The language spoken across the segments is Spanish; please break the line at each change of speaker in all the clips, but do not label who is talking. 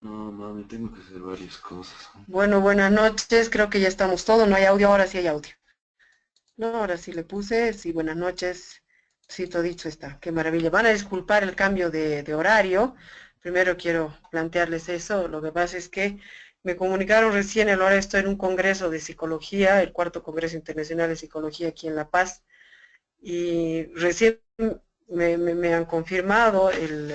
No, mami, tengo que hacer varias cosas.
Bueno, buenas noches, creo que ya estamos todos, no hay audio, ahora sí hay audio. No, ahora sí le puse, sí, buenas noches, sí, todo dicho está, qué maravilla. Van a disculpar el cambio de horario, primero quiero plantearles eso, lo que pasa es que me comunicaron recién, ahora estoy en un congreso de psicología, el cuarto Congreso Internacional de Psicología aquí en La Paz, y recién me han confirmado en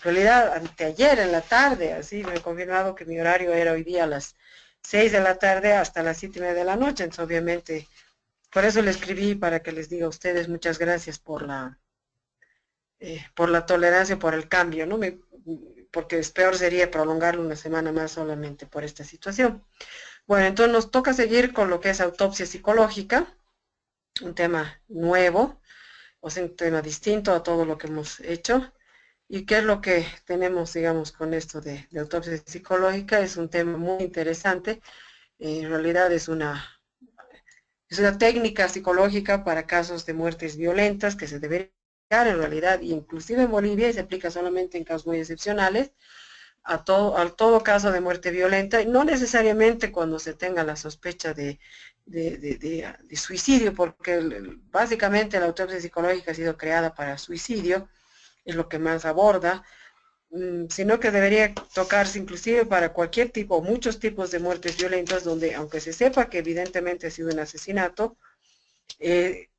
realidad anteayer en la tarde, así me he confirmado que mi horario era hoy día a las 6 de la tarde hasta las 7:30 de la noche, entonces obviamente por eso le escribí para que les diga a ustedes muchas gracias por la tolerancia, por el cambio, ¿no? Porque es peor sería prolongarlo una semana más solamente por esta situación. Bueno, entonces nos toca seguir con lo que es autopsia psicológica, un tema nuevo, o sea, un tema distinto a todo lo que hemos hecho. ¿Y qué es lo que tenemos, digamos, con esto de autopsia psicológica? Es un tema muy interesante. En realidad es una técnica psicológica para casos de muertes violentas que se debería aplicar en realidad, y inclusive en Bolivia, y se aplica solamente en casos muy excepcionales, a todo caso de muerte violenta, y no necesariamente cuando se tenga la sospecha de suicidio, porque básicamente la autopsia psicológica ha sido creada para suicidio, es lo que más aborda, sino que debería tocarse inclusive para cualquier tipo, muchos tipos de muertes violentas, donde aunque se sepa que evidentemente ha sido un asesinato, eh,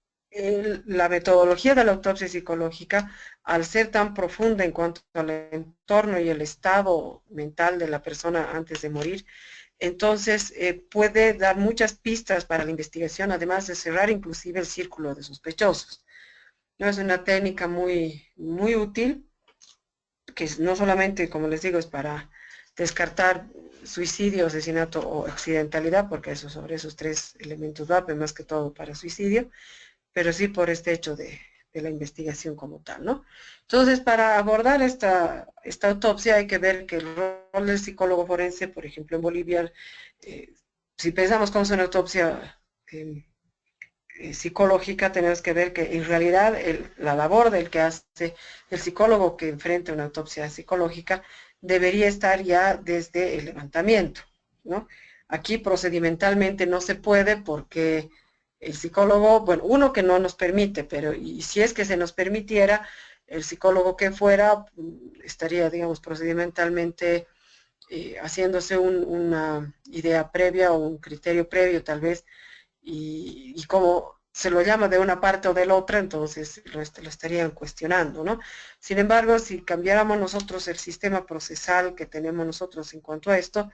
la metodología de la autopsia psicológica, al ser tan profunda en cuanto al entorno y el estado mental de la persona antes de morir, entonces puede dar muchas pistas para la investigación, además de cerrar inclusive el círculo de sospechosos. ¿No? Es una técnica muy, muy útil que no solamente, como les digo, es para descartar suicidio, asesinato o accidentalidad, porque eso sobre esos tres elementos va, pero más que todo para suicidio, pero sí por este hecho de la investigación como tal, ¿no? Entonces, para abordar esta autopsia hay que ver que el rol del psicólogo forense, por ejemplo, en Bolivia, eh, si pensamos cómo es una autopsia eh, psicológica, tenemos que ver que en realidad la labor del que hace el psicólogo que enfrenta una autopsia psicológica debería estar ya desde el levantamiento, ¿no? Aquí procedimentalmente no se puede porque el psicólogo, bueno, uno que no nos permite, pero y si es que se nos permitiera, el psicólogo que fuera estaría, digamos, procedimentalmente haciéndose una idea previa o un criterio previo tal vez, y como se lo llama de una parte o de la otra, entonces lo estarían cuestionando, ¿no? Sin embargo, si cambiáramos nosotros el sistema procesal que tenemos nosotros en cuanto a esto,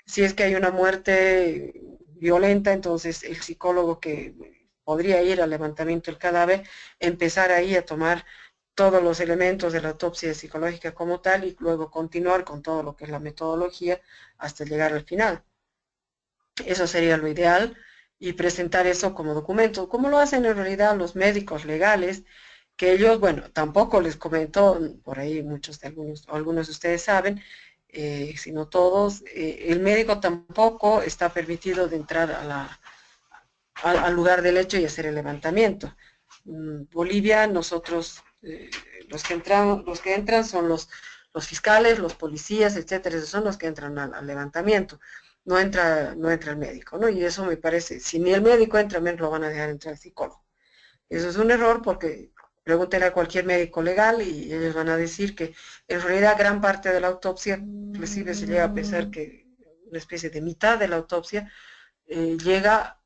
si es que hay una muerte violenta, entonces el psicólogo que podría ir al levantamiento del cadáver, empezar ahí a tomar todos los elementos de la autopsia psicológica como tal y luego continuar con todo lo que es la metodología hasta llegar al final. Eso sería lo ideal, y presentar eso como documento, como lo hacen en realidad los médicos legales, que ellos, bueno, tampoco les comento, por ahí muchos de algunos de ustedes saben, si no todos, el médico tampoco está permitido de entrar al lugar del hecho y hacer el levantamiento. Bolivia, nosotros, los que entran son los fiscales, los policías, etcétera, esos son los que entran al levantamiento. No entra el médico, ¿no? Y eso me parece, si ni el médico entra, menos lo van a dejar entrar el psicólogo. Eso es un error porque pregúntenle a cualquier médico legal y ellos van a decir que en realidad gran parte de la autopsia, inclusive se llega a pensar que una especie de mitad de la autopsia llega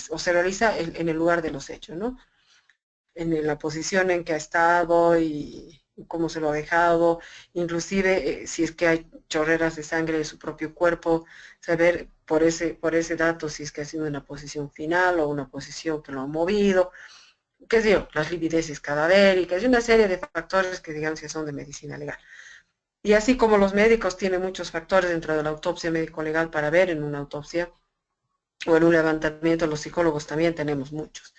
o se realiza en el lugar de los hechos, ¿no? En la posición en que ha estado y cómo se lo ha dejado, inclusive si es que hay chorreras de sangre de su propio cuerpo, saber por ese dato si es que ha sido una posición final o una posición que lo ha movido, qué sé yo, las livideces cadavéricas y una serie de factores que digamos que son de medicina legal. Y así como los médicos tienen muchos factores dentro de la autopsia médico-legal para ver en una autopsia o en un levantamiento, los psicólogos también tenemos muchos,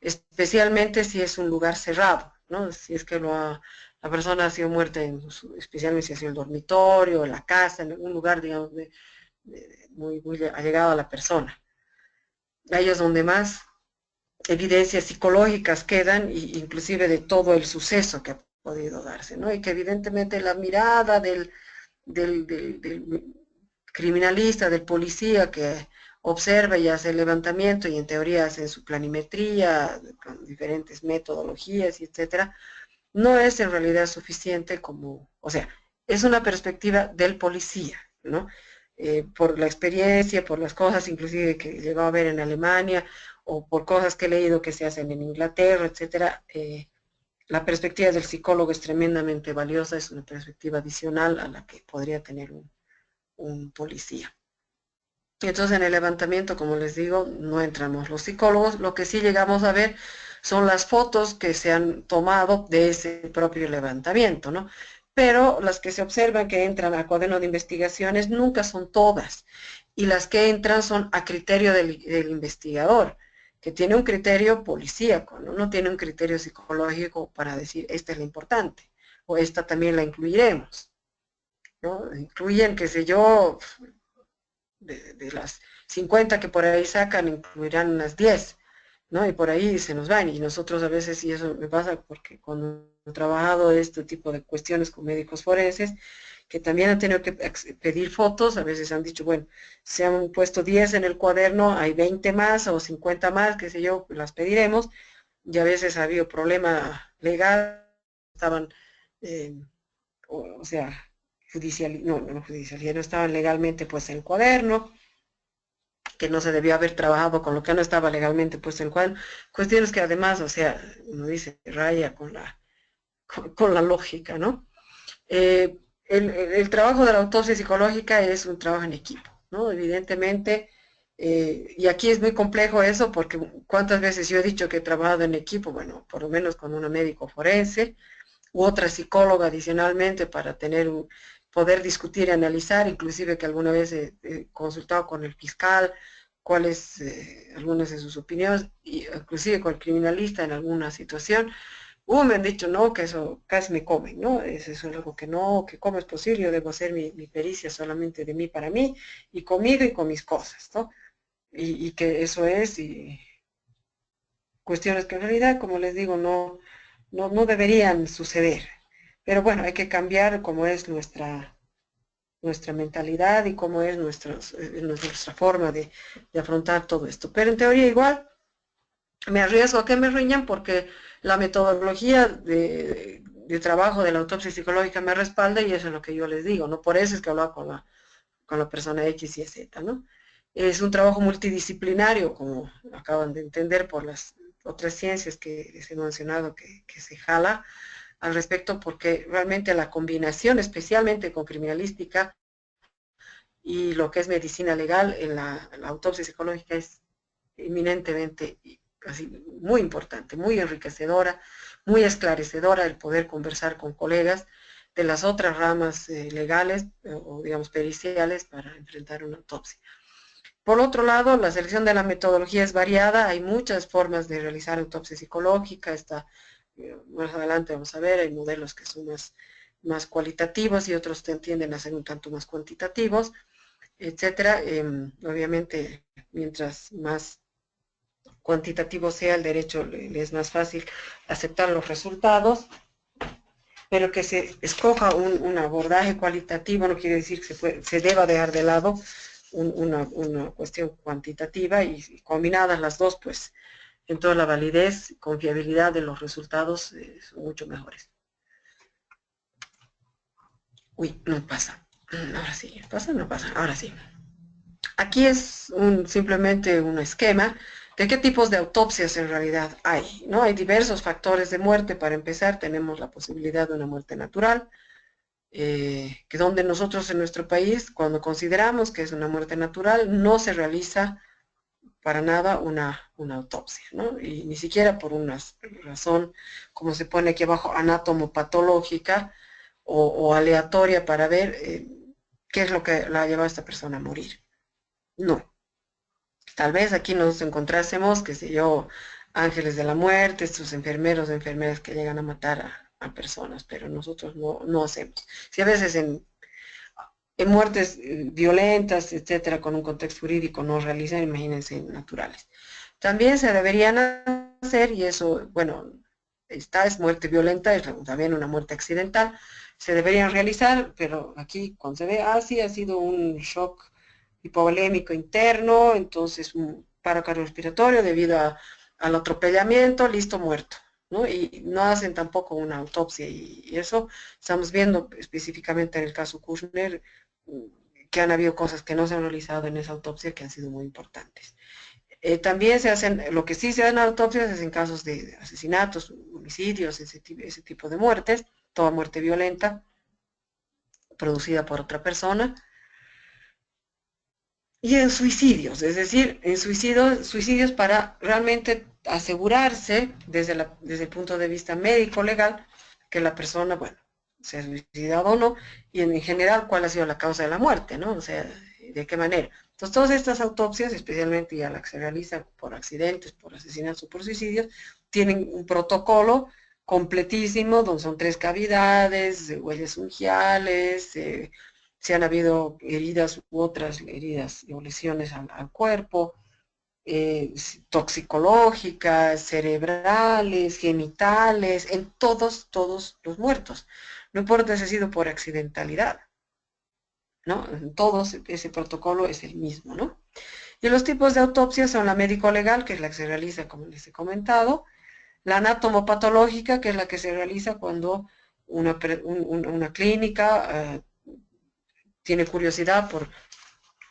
especialmente si es un lugar cerrado, ¿no? Si es que la persona ha sido muerta, especialmente si ha sido el dormitorio, en la casa, en un lugar, digamos, muy, muy allegado a la persona. Ahí es donde más evidencias psicológicas quedan, inclusive de todo el suceso que ha podido darse, ¿no? Y que evidentemente la mirada del criminalista, del policía que observa y hace el levantamiento y en teoría hace su planimetría con diferentes metodologías y etcétera, no es en realidad suficiente como, o sea, es una perspectiva del policía, ¿no? Por la experiencia, por las cosas inclusive que llegó a ver en Alemania, o por cosas que he leído que se hacen en Inglaterra, etcétera, la perspectiva del psicólogo es tremendamente valiosa, es una perspectiva adicional a la que podría tener un policía. Entonces en el levantamiento, como les digo, no entramos los psicólogos, lo que sí llegamos a ver son las fotos que se han tomado de ese propio levantamiento, ¿no? Pero las que se observan que entran a cuaderno de investigaciones nunca son todas, y las que entran son a criterio del investigador, que tiene un criterio policíaco, ¿no? No tiene un criterio psicológico para decir, esta es la importante, o esta también la incluiremos, ¿no? Incluyen, qué sé yo, de las 50 que por ahí sacan, incluirán unas 10, ¿no? Y por ahí se nos van. Y nosotros a veces, y eso me pasa porque cuando he trabajado este tipo de cuestiones con médicos forenses, que también han tenido que pedir fotos, a veces han dicho, bueno, se han puesto 10 en el cuaderno, hay 20 más o 50 más, qué sé yo, las pediremos, y a veces ha habido problema legal, estaban, eh, o sea, judicial, no judicial, ya no estaban legalmente pues en el cuaderno, que no se debió haber trabajado con lo que no estaba legalmente puesto en el cuaderno, cuestiones que además, o sea, uno dice, raya con la lógica, ¿no? El trabajo de la autopsia psicológica es un trabajo en equipo, ¿no? Evidentemente, y aquí es muy complejo eso porque cuántas veces yo he dicho que he trabajado en equipo, bueno, por lo menos con una médico forense u otra psicóloga adicionalmente para poder discutir y analizar, inclusive que alguna vez he consultado con el fiscal cuáles algunas de sus opiniones, y inclusive con el criminalista en alguna situación. Me han dicho, no, que eso casi me comen, ¿no? Eso es algo que no, que cómo es posible, yo debo hacer mi pericia solamente de mí para mí, y conmigo y con mis cosas, ¿no? Y que eso es, y cuestiones que en realidad, como les digo, no deberían suceder. Pero bueno, hay que cambiar cómo es nuestra mentalidad y cómo es nuestra forma de afrontar todo esto. Pero en teoría igual me arriesgo a que me riñan porque la metodología de trabajo de la autopsia psicológica me respalda y eso es lo que yo les digo, ¿no? Por eso es que hablaba con la persona X y Z, ¿no? Es un trabajo multidisciplinario, como acaban de entender por las otras ciencias que les he mencionado que se jala al respecto, porque realmente la combinación, especialmente con criminalística y lo que es medicina legal, en la autopsia psicológica es eminentemente así, muy importante, muy enriquecedora, muy esclarecedora el poder conversar con colegas de las otras ramas legales o digamos periciales para enfrentar una autopsia. Por otro lado, la selección de la metodología es variada, hay muchas formas de realizar autopsia psicológica, más adelante vamos a ver, hay modelos que son más cualitativos y otros tienden a ser un tanto más cuantitativos, etcétera. Obviamente, mientras más cuantitativo sea el derecho, le es más fácil aceptar los resultados, pero que se escoja un abordaje cualitativo no quiere decir que se deba dejar de lado una cuestión cuantitativa y combinadas las dos, pues entonces la validez y confiabilidad de los resultados son mucho mejores. Uy, no pasa. Ahora sí, ¿pasa? No pasa, ahora sí. Aquí es simplemente un esquema de qué tipos de autopsias en realidad hay, ¿no? Hay diversos factores de muerte. Para empezar, tenemos la posibilidad de una muerte natural, que donde nosotros en nuestro país, cuando consideramos que es una muerte natural, no se realiza para nada una autopsia, ¿no? Y ni siquiera por una razón, como se pone aquí abajo, anatomopatológica o aleatoria para ver qué es lo que la ha llevado a esta persona a morir. No. Tal vez aquí nos encontrásemos, qué sé yo, ángeles de la muerte, estos enfermeros o enfermeras que llegan a matar a personas, pero nosotros no hacemos. Si a veces en muertes violentas, etcétera, con un contexto jurídico no realizan, imagínense naturales. También se deberían hacer, y eso, bueno, es muerte violenta, es también una muerte accidental, se deberían realizar, pero aquí cuando se ve, sí, ha sido un shock hipovolémico interno, entonces un paro cardiorrespiratorio debido al atropellamiento, listo, muerto, ¿no? Y no hacen tampoco una autopsia y eso estamos viendo específicamente en el caso Kushner, que han habido cosas que no se han realizado en esa autopsia que han sido muy importantes. También se hacen, lo que sí se hacen autopsias es en casos de asesinatos, homicidios, ese tipo de muertes, toda muerte violenta producida por otra persona. Y en suicidios, es decir, en suicidios para realmente asegurarse desde el punto de vista médico legal que la persona, bueno, se ha suicidado o no, y en general cuál ha sido la causa de la muerte, ¿no? O sea, de qué manera. Entonces, todas estas autopsias, especialmente ya las que se realizan por accidentes, por asesinatos o por suicidios, tienen un protocolo completísimo, donde son 3 cavidades, huellas ungiales, si han habido heridas u otras heridas o lesiones al cuerpo, toxicológicas, cerebrales, genitales, en todos los muertos. No importa si ha sido por accidentalidad, ¿no? En todos ese protocolo es el mismo, ¿no? Y los tipos de autopsia son la médico-legal, que es la que se realiza, como les he comentado, la anatomopatológica, que es la que se realiza cuando una clínica tiene curiosidad por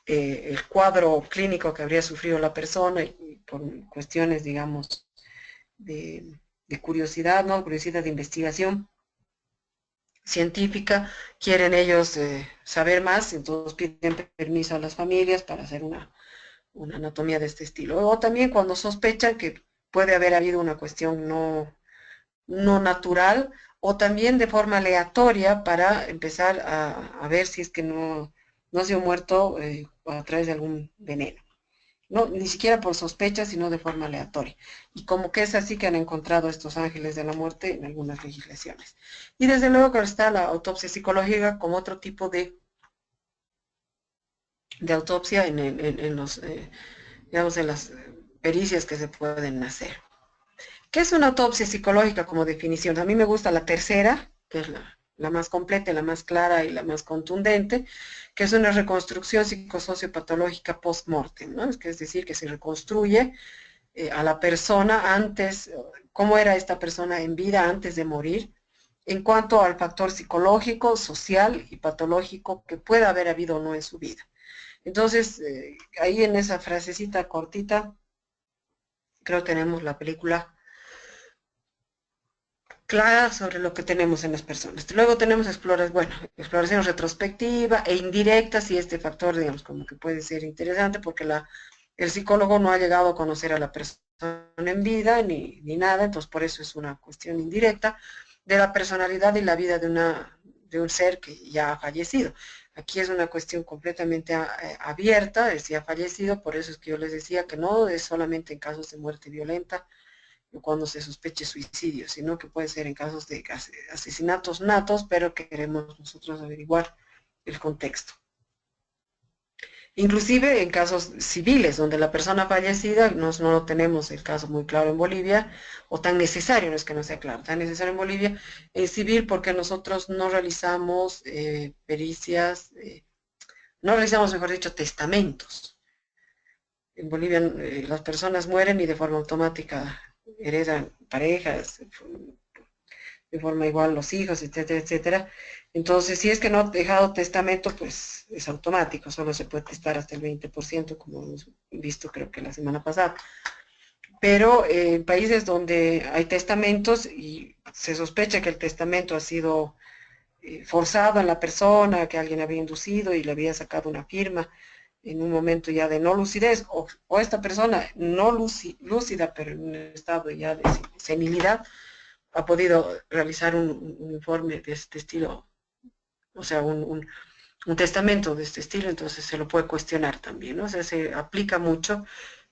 el cuadro clínico que habría sufrido la persona y por cuestiones, digamos, de curiosidad, ¿no? Curiosidad de investigación científica, quieren ellos saber más, entonces piden permiso a las familias para hacer una anatomía de este estilo. O también cuando sospechan que puede haber habido una cuestión no natural, o también de forma aleatoria para empezar a ver si es que no ha sido muerto a través de algún veneno. No, ni siquiera por sospecha, sino de forma aleatoria. Y como que es así que han encontrado estos ángeles de la muerte en algunas legislaciones. Y desde luego que está la autopsia psicológica como otro tipo de autopsia en los, digamos, en las pericias que se pueden hacer. ¿Qué es una autopsia psicológica como definición? A mí me gusta la tercera, que es la más completa, la más clara y la más contundente, que es una reconstrucción psicosociopatológica post-mortem, ¿no? Es decir, que se reconstruye a la persona antes, cómo era esta persona en vida antes de morir, en cuanto al factor psicológico, social y patológico que pueda haber habido o no en su vida. Entonces, ahí en esa frasecita cortita, creo que tenemos la película clara sobre lo que tenemos en las personas. Luego tenemos exploración retrospectiva e indirecta, si este factor, digamos, como que puede ser interesante, porque el psicólogo no ha llegado a conocer a la persona en vida ni nada, entonces por eso es una cuestión indirecta de la personalidad y la vida de un ser que ya ha fallecido. Aquí es una cuestión completamente abierta, si ha fallecido, por eso es que yo les decía que no es solamente en casos de muerte violenta, cuando se sospeche suicidio, sino que puede ser en casos de asesinatos natos, pero queremos nosotros averiguar el contexto. Inclusive en casos civiles, donde la persona fallecida, no lo tenemos el caso muy claro en Bolivia, o tan necesario, no es que no sea claro, tan necesario en Bolivia, es civil porque nosotros no realizamos pericias, no realizamos, mejor dicho, testamentos. En Bolivia las personas mueren y de forma automática heredan parejas, de forma igual los hijos, etcétera, etcétera. Entonces, si es que no ha dejado testamento, pues es automático, solo se puede testar hasta el 20%, como hemos visto creo que la semana pasada. Pero en países donde hay testamentos y se sospecha que el testamento ha sido forzado en la persona, que alguien había inducido y le había sacado una firma en un momento ya de no lucidez, o esta persona no lúcida, pero en un estado ya de senilidad, ha podido realizar un informe de este estilo, o sea, un testamento de este estilo, entonces se lo puede cuestionar también, ¿no? O sea, se aplica mucho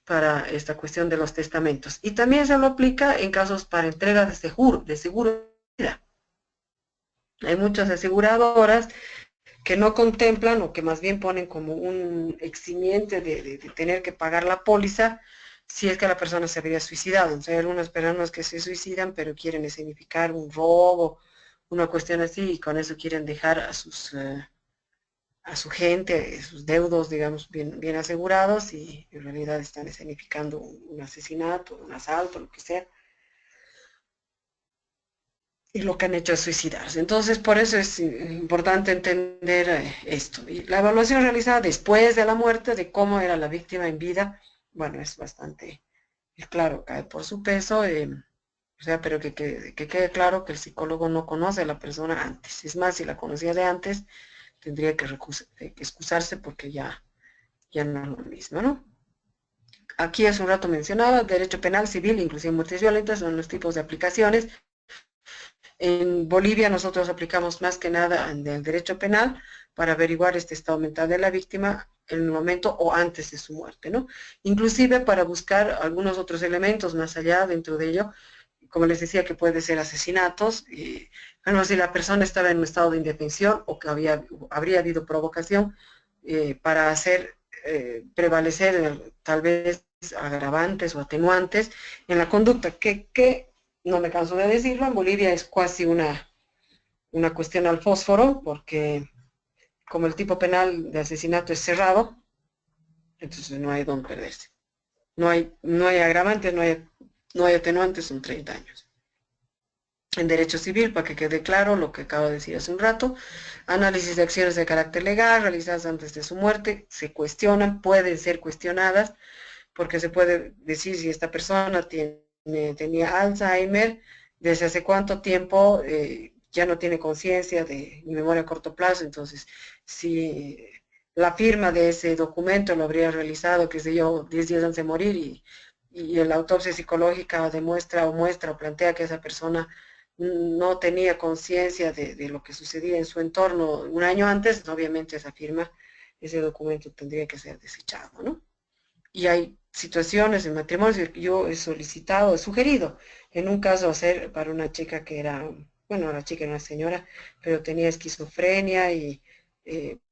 para esta cuestión de los testamentos. Y también se lo aplica en casos para entrega de seguro de vida. Hay muchas aseguradoras que no contemplan o que más bien ponen como un eximiente de tener que pagar la póliza si es que la persona se habría suicidado. Entonces hay algunas personas que se suicidan pero quieren escenificar un robo una cuestión así, y con eso quieren dejar a su gente, sus deudos, digamos, bien asegurados, y en realidad están escenificando un asesinato, un asalto, lo que sea, y lo que han hecho es suicidarse. Entonces, por eso es importante entender esto. Y la evaluación realizada después de la muerte de cómo era la víctima en vida, bueno, es bastante claro, cae por su peso, o sea, pero que quede claro que el psicólogo no conoce a la persona antes. Es más, si la conocía de antes, tendría que excusarse porque ya no es lo mismo, ¿no? Aquí hace un rato mencionaba, derecho penal, civil, inclusive muertes violentas, son los tipos de aplicaciones. En Bolivia nosotros aplicamos más que nada en el derecho penal para averiguar este estado mental de la víctima en el momento o antes de su muerte, ¿no? Inclusive para buscar algunos otros elementos más allá dentro de ello, como les decía, que puede ser asesinatos, bueno, si la persona estaba en un estado de indefensión o que habría habido provocación para hacer prevalecer tal vez agravantes o atenuantes en la conducta, que no me canso de decirlo, en Bolivia es casi una cuestión al fósforo, porque como el tipo penal de asesinato es cerrado, entonces no hay dónde perderse. No hay agravantes, no hay atenuantes, son 30 años. En derecho civil, para que quede claro lo que acabo de decir hace un rato, análisis de acciones de carácter legal realizadas antes de su muerte, se cuestionan, pueden ser cuestionadas, porque se puede decir si esta persona tenía Alzheimer, desde hace cuánto tiempo ya no tiene conciencia de memoria a corto plazo, entonces si la firma de ese documento lo habría realizado, qué sé yo, 10 días antes de morir y la autopsia psicológica demuestra o muestra o plantea que esa persona no tenía conciencia de lo que sucedía en su entorno un año antes, obviamente esa firma, ese documento tendría que ser desechado, ¿no? Y hay situaciones en matrimonio que yo he solicitado, he sugerido, en un caso hacer para una chica que era, bueno, la chica era una señora, pero tenía esquizofrenia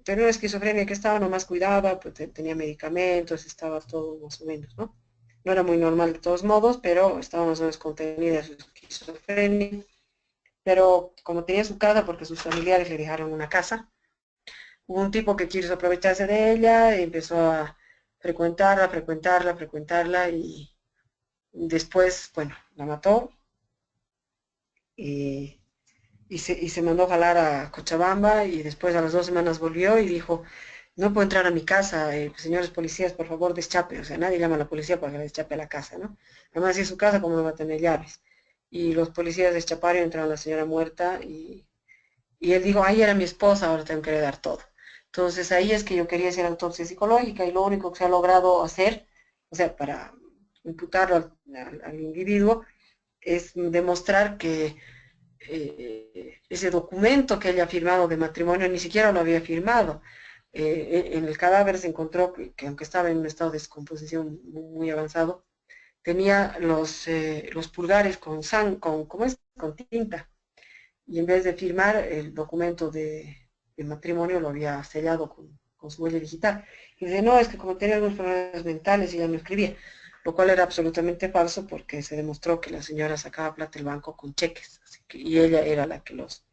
pero una esquizofrenia que estaba nomás cuidada, pues tenía medicamentos, estaba todo más o menos, ¿no? No era muy normal de todos modos, pero estaba más o menos contenida su esquizofrenia, pero como tenía su casa porque sus familiares le dejaron una casa, hubo un tipo que quiso aprovecharse de ella y empezó a frecuentarla y después, bueno, la mató y, y se mandó a jalar a Cochabamba y después a las 2 semanas volvió y dijo, no puedo entrar a mi casa, señores policías, por favor, deschape. O sea, nadie llama a la policía para que le deschape la casa, ¿no? Además, si es su casa, ¿cómo no va a tener llaves? Y los policías deschaparon, entraron a la señora muerta y él dijo, ahí era mi esposa, ahora tengo que heredar todo. Entonces ahí es que yo quería hacer autopsia psicológica y lo único que se ha logrado hacer, o sea, para imputarlo al individuo, es demostrar que ese documento que ella ha firmado de matrimonio ni siquiera lo había firmado. En el cadáver se encontró que aunque estaba en un estado de descomposición muy avanzado, tenía los pulgares ¿cómo es? Con tinta y en vez de firmar el documento de matrimonio lo había sellado con su huella digital. Y dice, no, es que como tenía algunos problemas mentales y ya no escribía, lo cual era absolutamente falso porque se demostró que la señora sacaba plata del banco con cheques, y ella era la que los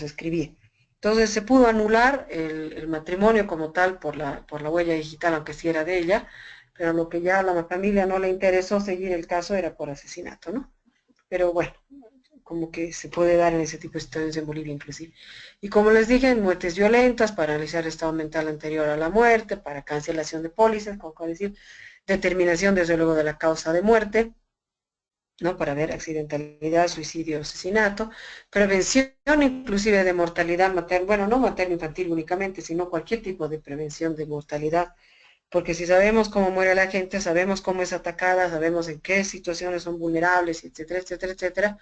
escribía. Entonces se pudo anular el matrimonio como tal por la huella digital, aunque sí era de ella, pero lo que ya a la familia no le interesó seguir el caso era por asesinato, ¿no? Pero bueno, como que se puede dar en ese tipo de situaciones en Bolivia inclusive. Y como les dije, en muertes violentas, para analizar el estado mental anterior a la muerte, para cancelación de pólizas, como puedo decir, determinación desde luego de la causa de muerte, ¿no? Para ver accidentalidad, suicidio, asesinato, prevención inclusive de mortalidad materna, bueno, no materno infantil únicamente, sino cualquier tipo de prevención de mortalidad, porque si sabemos cómo muere la gente, sabemos cómo es atacada, sabemos en qué situaciones son vulnerables, etcétera, etcétera, etcétera,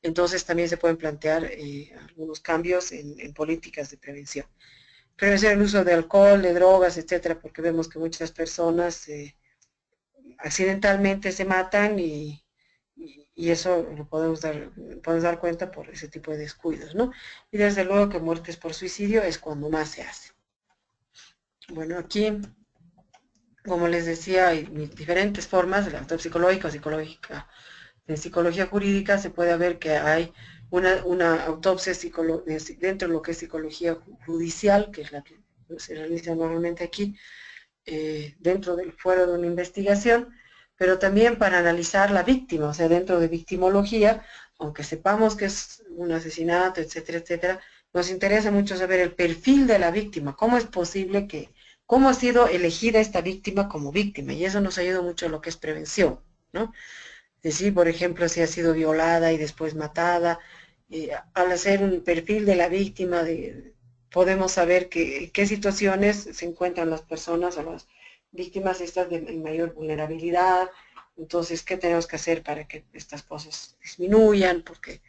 entonces también se pueden plantear algunos cambios en políticas de prevención. Prevención el uso de alcohol, de drogas, etcétera, porque vemos que muchas personas accidentalmente se matan y eso lo podemos dar cuenta por ese tipo de descuidos, ¿no? Y desde luego que muertes por suicidio es cuando más se hace. Bueno, aquí como les decía, hay diferentes formas, la autopsia psicológica o psicológica En psicología jurídica se puede ver que hay una autopsia dentro de lo que es psicología judicial, que es la que se realiza normalmente aquí, dentro del fuero de una investigación, pero también para analizar la víctima, o sea, dentro de victimología, aunque sepamos que es un asesinato, etcétera, etcétera, nos interesa mucho saber el perfil de la víctima, cómo es posible que, cómo ha sido elegida esta víctima como víctima, y eso nos ayuda mucho a lo que es prevención, ¿no? Es decir, por ejemplo, si ha sido violada y después matada, al hacer un perfil de la víctima, podemos saber qué situaciones se encuentran las personas o las víctimas estas de mayor vulnerabilidad. Entonces, ¿qué tenemos que hacer para que estas cosas disminuyan? Porque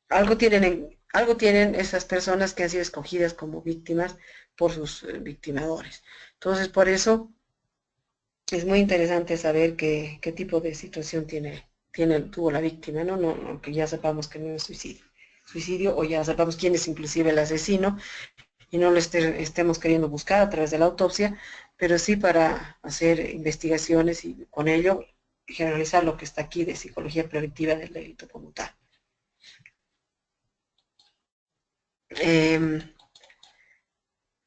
algo tienen esas personas que han sido escogidas como víctimas por sus victimadores. Entonces, por eso es muy interesante saber qué tipo de situación tuvo la víctima, ¿no? No, que ya sepamos que no es suicidio, o ya sepamos quién es inclusive el asesino, y no lo estemos queriendo buscar a través de la autopsia, pero sí para hacer investigaciones y con ello generalizar lo que está aquí de psicología preventiva del delito como tal.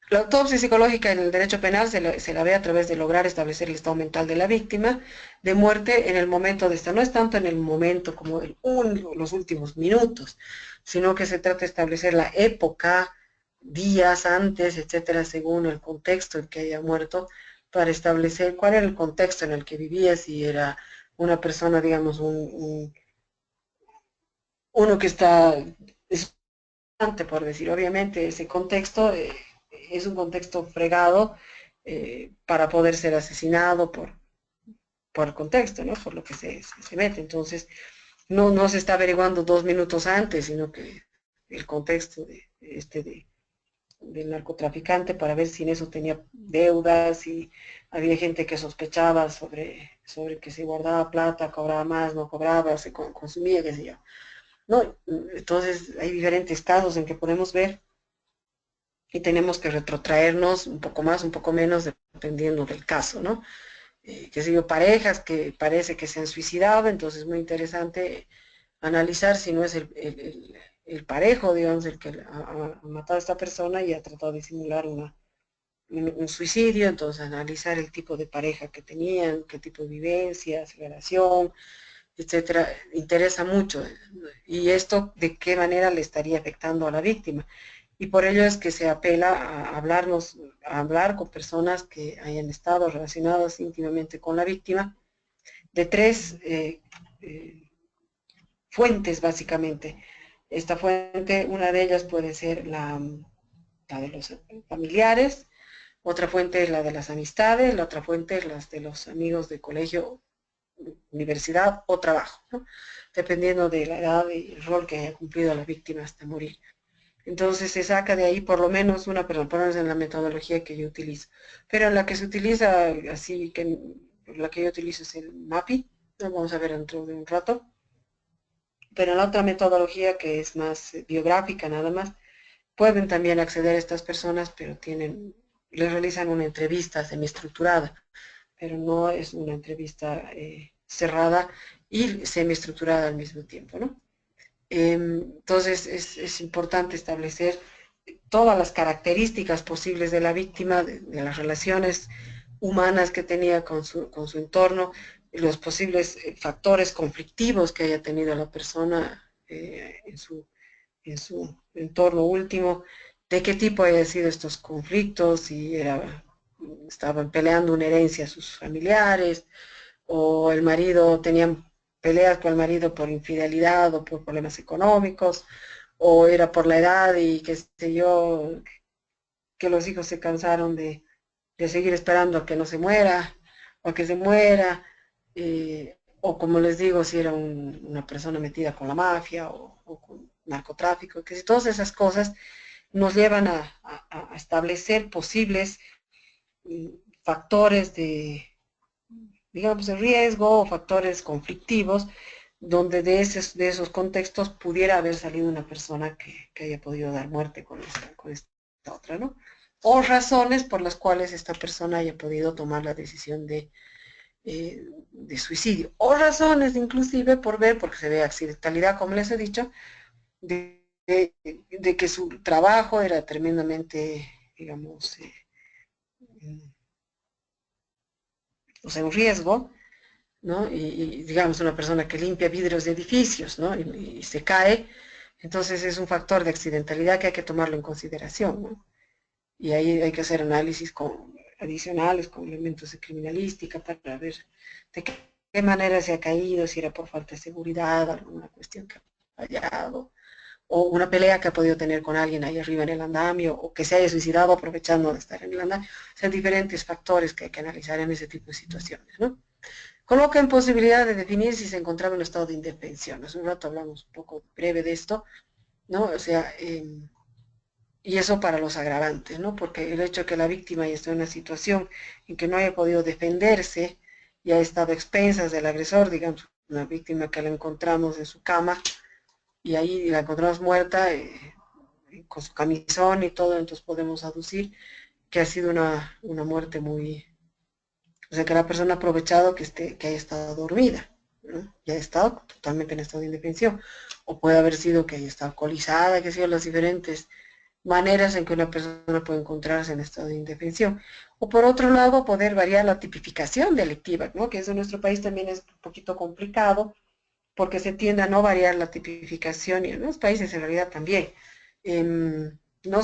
La autopsia psicológica en el derecho penal se la ve a través de lograr establecer el estado mental de la víctima de muerte en el momento de esta. No es tanto en el momento como los últimos minutos, sino que se trata de establecer la época, días antes, etcétera, según el contexto en que haya muerto, para establecer cuál era el contexto en el que vivía, si era una persona, digamos, uno que está por decir, obviamente ese contexto es un contexto fregado para poder ser asesinado por el contexto, ¿no? Por lo que se mete. Entonces, no se está averiguando 2 minutos antes, sino que el contexto del narcotraficante para ver si en eso tenía deudas, si había gente que sospechaba sobre que se guardaba plata, cobraba más, no cobraba, se consumía, qué sé yo. ¿No? Entonces hay diferentes casos en que podemos ver y tenemos que retrotraernos un poco más, un poco menos, dependiendo del caso, ¿no? Qué sé yo, parejas que parece que se han suicidado, entonces es muy interesante analizar si no es el parejo, digamos, el que ha matado a esta persona y ha tratado de simular un suicidio, entonces analizar el tipo de pareja que tenían, qué tipo de vivencias, relación, etcétera, interesa mucho. Y esto, de qué manera le estaría afectando a la víctima. Y por ello es que se apela a hablar con personas que hayan estado relacionadas íntimamente con la víctima, de tres fuentes básicamente. Esta fuente, una de ellas puede ser la de los familiares, otra fuente es la de las amistades, la otra fuente es la de los amigos de colegio, universidad o trabajo, ¿no? Dependiendo de la edad y el rol que haya cumplido la víctima hasta morir. Entonces se saca de ahí por lo menos una, pero por lo menos en la metodología que yo utilizo. Pero en la que se utiliza, así que la que yo utilizo es el MAPI, lo vamos a ver dentro de un rato. Pero en la otra metodología que es más biográfica nada más, pueden también acceder a estas personas, pero les realizan una entrevista semiestructurada, pero no es una entrevista cerrada y semiestructurada al mismo tiempo, ¿no? Entonces es importante establecer todas las características posibles de la víctima, de las relaciones humanas que tenía con su entorno, los posibles factores conflictivos que haya tenido la persona en su entorno último, de qué tipo hayan sido estos conflictos, si estaban peleando una herencia a sus familiares, o el marido, tenían peleas con el marido por infidelidad o por problemas económicos, o era por la edad y qué sé yo, que los hijos se cansaron de seguir esperando a que no se muera, o a que se muera, o como les digo, si era una persona metida con la mafia o con narcotráfico, que si todas esas cosas nos llevan a establecer posibles factores digamos, de riesgo o factores conflictivos, donde de esos contextos pudiera haber salido una persona que haya podido dar muerte con esta otra, ¿no? O razones por las cuales esta persona haya podido tomar la decisión de de suicidio, o razones inclusive por ver, porque se ve accidentalidad, como les he dicho, de que su trabajo era tremendamente, digamos, o sea, un riesgo, ¿no? Digamos, una persona que limpia vidrios de edificios, ¿no? Y se cae, entonces es un factor de accidentalidad que hay que tomarlo en consideración, ¿no? Y ahí hay que hacer análisis adicionales con elementos de criminalística para ver de qué manera se ha caído, si era por falta de seguridad, alguna cuestión que ha fallado, o una pelea que ha podido tener con alguien ahí arriba en el andamio, o que se haya suicidado aprovechando de estar en el andamio. O sea, diferentes factores que hay que analizar en ese tipo de situaciones, ¿no? Coloca en posibilidad de definir si se encontraba en estado de indefensión. Hace un rato hablamos un poco breve de esto, ¿no? O sea, y eso para los agravantes, ¿no? Porque el hecho de que la víctima ya esté en una situación en que no haya podido defenderse y ha estado a expensas del agresor, digamos, una víctima que la encontramos en su cama y ahí la encontramos muerta con su camisón y todo, entonces podemos aducir que ha sido una muerte muy, o sea, que la persona ha aprovechado que haya estado dormida, ¿no? Y ha estado totalmente en estado de indefensión. O puede haber sido que haya estado alcoholizada, que sean las diferentes maneras en que una persona puede encontrarse en estado de indefensión. O por otro lado, poder variar la tipificación delictiva, ¿no? Que eso en nuestro país también es un poquito complicado, porque se tiende a no variar la tipificación, y en los países en realidad también. No,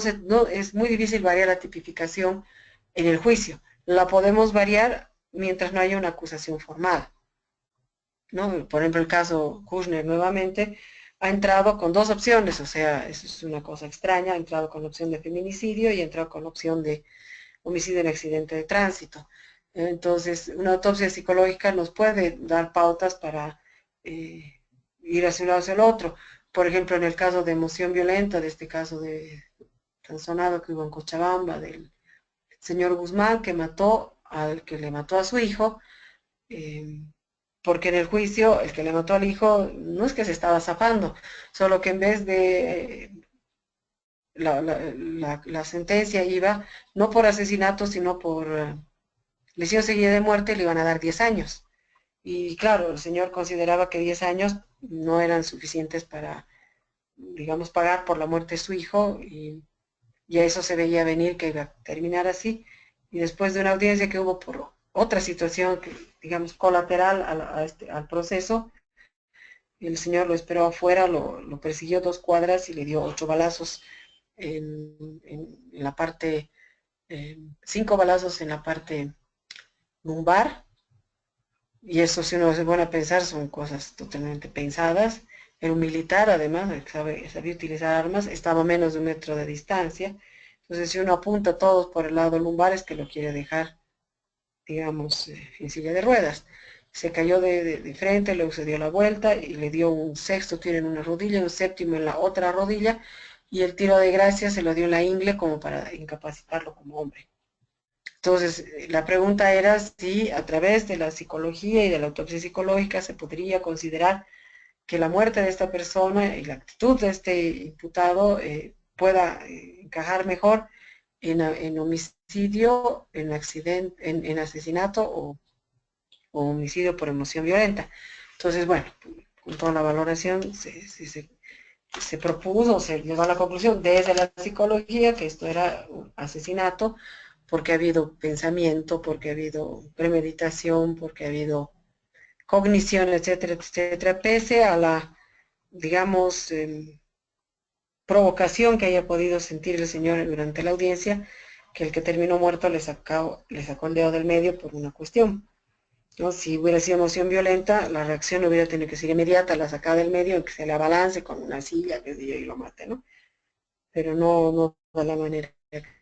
es muy difícil variar la tipificación en el juicio. La podemos variar mientras no haya una acusación formal, ¿no? Por ejemplo, el caso Kushner nuevamente ha entrado con dos opciones, o sea, eso es una cosa extraña, ha entrado con la opción de feminicidio y ha entrado con la opción de homicidio en accidente de tránsito. Entonces, una autopsia psicológica nos puede dar pautas para ir hacia un lado hacia el otro. Por ejemplo, en el caso de emoción violenta, de este caso de tan sonado que hubo en Cochabamba, del señor Guzmán que mató al que le mató a su hijo, eh, porque en el juicio el que le mató al hijo no es que se estaba zafando, solo que en vez de la sentencia iba no por asesinato, sino por lesión seguida de muerte, le iban a dar 10 años. Y claro, el señor consideraba que 10 años no eran suficientes para, digamos, pagar por la muerte de su hijo y a eso se veía venir que iba a terminar así. Y después de una audiencia que hubo por otra situación, que, digamos, colateral al proceso, el señor lo esperó afuera, lo persiguió 2 cuadras y le dio 8 balazos en la parte, 5 balazos en la parte lumbar. Y eso, si uno se pone a pensar, son cosas totalmente pensadas. Era un militar, además, sabía utilizar armas, estaba a menos de 1 metro de distancia. Entonces, si uno apunta a todos por el lado lumbar, es que lo quiere dejar, digamos, en silla de ruedas. Se cayó de frente, luego se dio la vuelta y le dio un sexto tiro en una rodilla, un séptimo en la otra rodilla, y el tiro de gracia se lo dio en la ingle como para incapacitarlo como hombre. Entonces, la pregunta era si a través de la psicología y de la autopsia psicológica se podría considerar que la muerte de esta persona y la actitud de este imputado pueda encajar mejor en homicidio, en accidente, en asesinato o homicidio por emoción violenta. Entonces, bueno, con toda la valoración se propuso, se llegó a la conclusión desde la psicología que esto era un asesinato porque ha habido pensamiento, porque ha habido premeditación, porque ha habido cognición, etcétera, etcétera, pese a la, digamos, provocación que haya podido sentir el señor durante la audiencia, que el que terminó muerto le sacó el dedo del medio por una cuestión, ¿no? Si hubiera sido emoción violenta, la reacción hubiera tenido que ser inmediata, la sacada del medio, en que se le abalance con una silla, que sé yo, y lo mate, ¿no? Pero no de la manera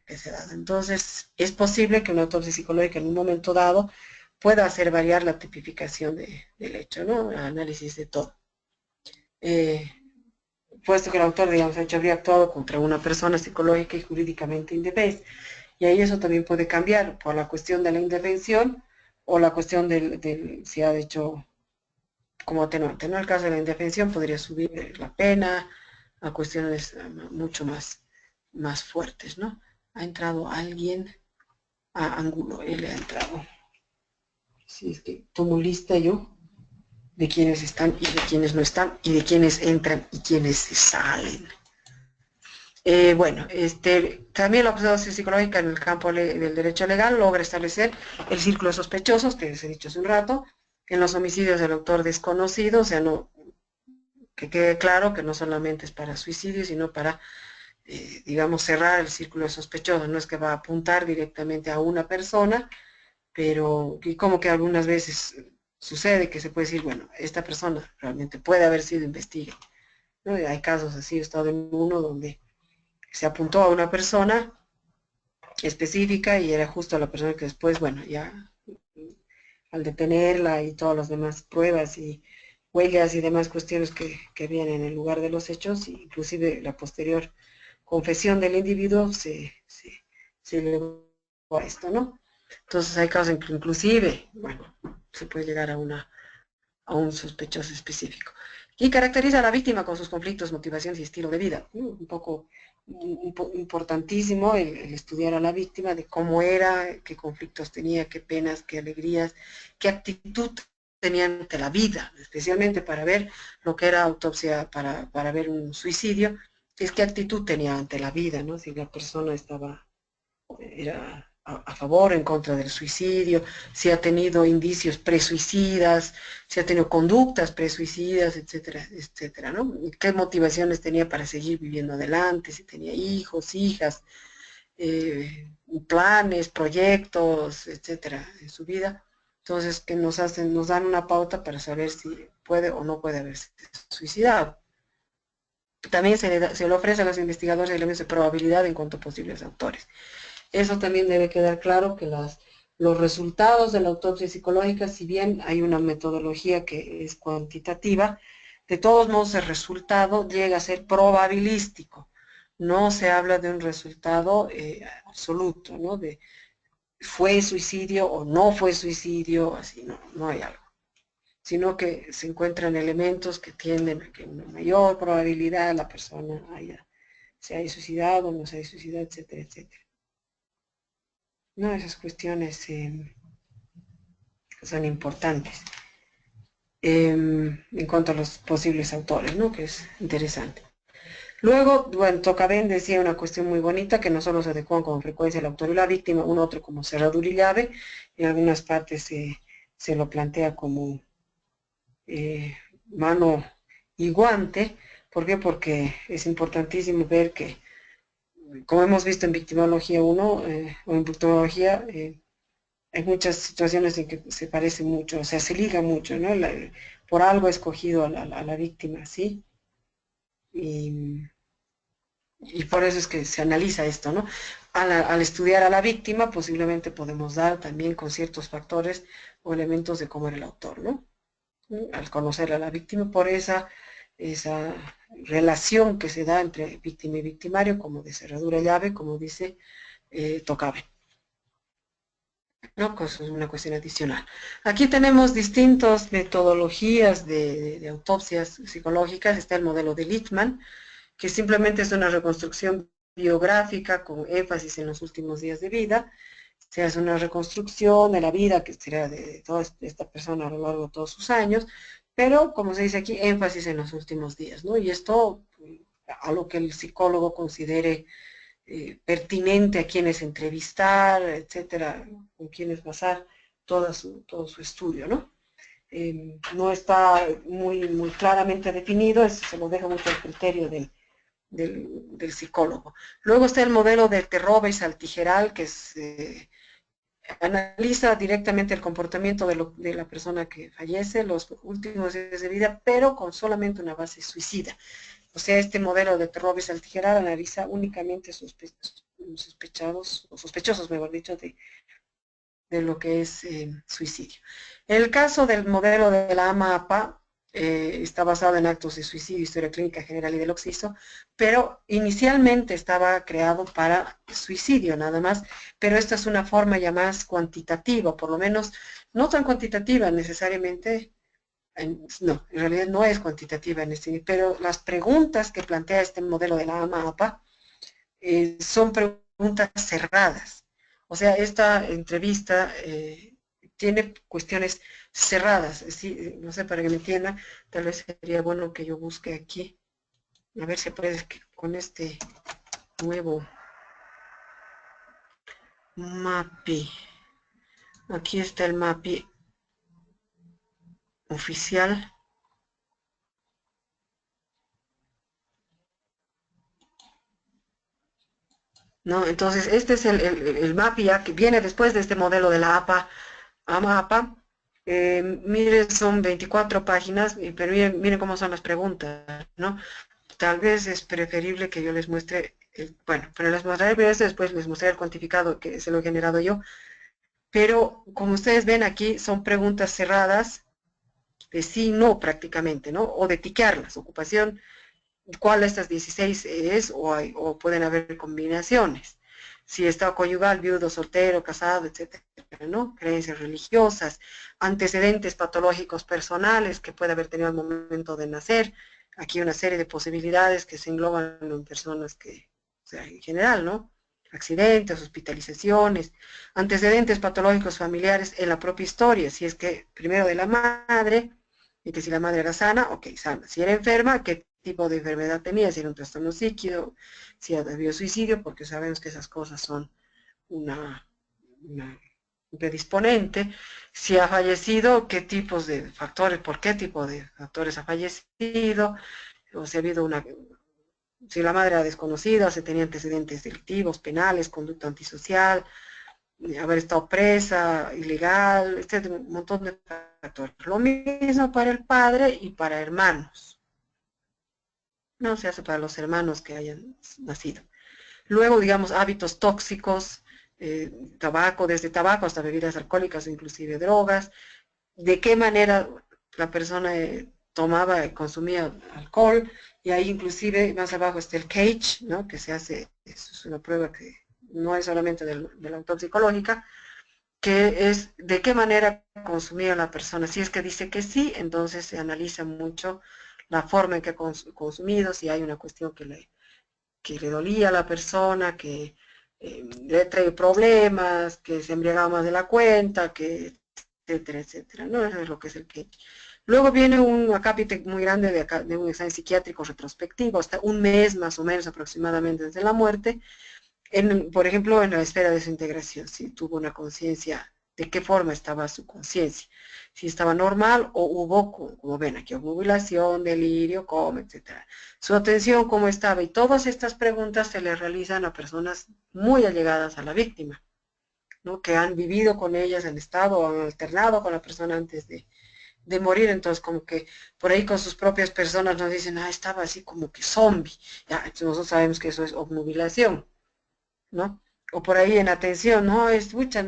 que se da. Entonces, es posible que una autopsia psicológica en un momento dado pueda hacer variar la tipificación del hecho, ¿no? Análisis de todo. Puesto que el autor, digamos, habría actuado contra una persona psicológica y jurídicamente indefensa. Y ahí eso también puede cambiar por la cuestión de la indefensión o la cuestión si ha hecho como atenuante, ¿no? El caso de la indefensión podría subir la pena a cuestiones mucho más fuertes, ¿no? Ha entrado alguien a Angulo, él ha entrado. si es que tomo lista yo de quienes están y de quienes no están, y de quienes entran y quienes salen. Bueno, también la observación psicológica en el campo del derecho legal logra establecer el círculo de sospechosos, que les he dicho hace un rato, en los homicidios del autor desconocido, o sea, no, que quede claro que no solamente es para suicidio, sino para, digamos, cerrar el círculo de sospechosos. No es que va a apuntar directamente a una persona, pero y como que algunas veces sucede que se puede decir, bueno, esta persona realmente puede haber sido investigada, ¿no? Y hay casos así, he estado en uno donde se apuntó a una persona específica y era justo la persona que después, bueno, ya al detenerla y todas las demás pruebas y huellas y demás cuestiones que vienen en el lugar de los hechos, inclusive la posterior confesión del individuo se elevó a esto, ¿no? Entonces hay casos en que inclusive, bueno, se puede llegar a un sospechoso específico. Y caracteriza a la víctima con sus conflictos, motivaciones y estilo de vida. Un poco importantísimo el estudiar a la víctima, de cómo era, qué conflictos tenía, qué penas, qué alegrías, qué actitud tenía ante la vida, especialmente para ver lo que era autopsia, para ver un suicidio, es qué actitud tenía ante la vida, ¿no? Si la persona era a favor o en contra del suicidio, si ha tenido indicios presuicidas, si ha tenido conductas presuicidas, etcétera, etcétera, ¿no? ¿Qué motivaciones tenía para seguir viviendo adelante? Si tenía hijos, hijas, planes, proyectos, etcétera, en su vida. Entonces, que nos dan una pauta para saber si puede o no puede haberse suicidado. También se le ofrece a los investigadores elementos de probabilidad en cuanto a posibles autores. Eso también debe quedar claro que los resultados de la autopsia psicológica, si bien hay una metodología que es cuantitativa, de todos modos el resultado llega a ser probabilístico. No se habla de un resultado absoluto, ¿no? De fue suicidio o no fue suicidio, así no hay algo. Sino que se encuentran elementos que tienden a que una mayor probabilidad la persona se haya suicidado, no se haya suicidado, etcétera, etcétera. No, esas cuestiones son importantes en cuanto a los posibles autores, ¿no? Que es interesante. Luego, bueno, Tocaben decía una cuestión muy bonita, que no solo se adecuan con frecuencia el autor y la víctima, un otro como cerradura y llave, en algunas partes se lo plantea como mano y guante. ¿Por qué? Porque es importantísimo ver que, como hemos visto en Victimología 1 o en Victimología, hay muchas situaciones en que se parece mucho, o sea, se liga mucho, ¿no? Por algo escogido a la víctima, ¿sí? Y por eso es que se analiza esto, ¿no? Al estudiar a la víctima, posiblemente podemos dar también con ciertos factores o elementos de cómo era el autor, ¿no? Al conocer a la víctima, por esa relación que se da entre víctima y victimario, como de cerradura llave, como dice Tocabe. ¿No? Es una cuestión adicional. Aquí tenemos distintas metodologías de autopsias psicológicas. Está el modelo de Littman, que simplemente es una reconstrucción biográfica con énfasis en los últimos días de vida. Se hace una reconstrucción de la vida que será de toda esta persona a lo largo de todos sus años, pero como se dice aquí, énfasis en los últimos días, ¿no? Y esto a lo que el psicólogo considere pertinente a quienes entrevistar, etcétera, con quienes basar todo su estudio, ¿no? No está muy claramente definido, se lo deja mucho al criterio del psicólogo. Luego está el modelo de Terroba y Saltigeral, que analiza directamente el comportamiento de la persona que fallece, los últimos días de vida, pero con solamente una base suicida. O sea, este modelo de Terroba y Saltigeral analiza únicamente sospechados, o sospechosos, mejor dicho, de lo que es suicidio. En el caso del modelo de la AMA-APA, está basado en actos de suicidio, historia clínica general y del occiso, pero inicialmente estaba creado para suicidio nada más, pero esta es una forma ya más cuantitativa, por lo menos no tan cuantitativa necesariamente, no, en realidad no es cuantitativa en este, pero las preguntas que plantea este modelo de la AMA-APA son preguntas cerradas. O sea, esta entrevista tiene cuestiones cerradas, ¿sí? No sé, para que me entiendan, tal vez sería bueno que yo busque aquí, a ver si puedes con este nuevo MAPI. Aquí está el MAPI oficial. ¿No? Entonces, este es el MAPI ya que viene después de este modelo de la AMAPA. Miren, son 24 páginas, pero miren cómo son las preguntas, ¿no? Tal vez es preferible que yo les muestre, bueno, pero les mostraré primero esto, después les mostraré el cuantificado que se lo he generado yo. Pero como ustedes ven aquí, son preguntas cerradas de sí, no prácticamente, ¿no? O de tiquearlas, ocupación, cuál de estas 16 es, o pueden haber combinaciones. Si está conyugal, viudo, soltero, casado, etcétera, ¿no? Creencias religiosas, antecedentes patológicos personales que puede haber tenido al momento de nacer. Aquí una serie de posibilidades que se engloban en personas que, o sea, en general, ¿no? Accidentes, hospitalizaciones, antecedentes patológicos familiares en la propia historia, si es que primero de la madre, y que si la madre era sana, ok, sana. Si era enferma, ¿qué tipo de enfermedad tenía? Si era un trastorno psíquico, si había suicidio, porque sabemos que esas cosas son una predisponente. Si ha fallecido, qué tipos de factores, por qué tipo de factores ha fallecido, o si ha habido si la madre era desconocida, si tenía antecedentes delictivos, penales, conducta antisocial, haber estado presa, ilegal, etcétera, un montón de factores. Lo mismo para el padre y para hermanos. No se hace para los hermanos que hayan nacido. Luego, digamos, hábitos tóxicos, tabaco, desde tabaco hasta bebidas alcohólicas, inclusive drogas. De qué manera la persona tomaba y consumía alcohol. Y ahí inclusive más abajo está el CAGE, ¿no? Que se hace, es una prueba que no es solamente de la autopsia psicológica, que es de qué manera consumía la persona. Si es que dice que sí, entonces se analiza mucho la forma en que ha consumido, si hay una cuestión que le dolía a la persona, que le trae problemas, que se embriagaba más de la cuenta, que etcétera, etcétera. ¿No? Eso es lo que es el que. Luego viene un acápite muy grande de un examen psiquiátrico retrospectivo, hasta un mes más o menos aproximadamente desde la muerte, por ejemplo, en la esfera de su integración, si tuvo una conciencia, de qué forma estaba su conciencia, si estaba normal o hubo, como ven aquí, ovulación, delirio, coma, etcétera. Su atención, cómo estaba, y todas estas preguntas se le realizan a personas muy allegadas a la víctima, ¿no? Que han vivido con ellas, han estado o han alternado con la persona antes de morir, entonces como que por ahí con sus propias personas nos dicen, ah, estaba así como que zombie, ya, entonces nosotros sabemos que eso es obnubilación, ¿no? O por ahí en atención, no, es mucha,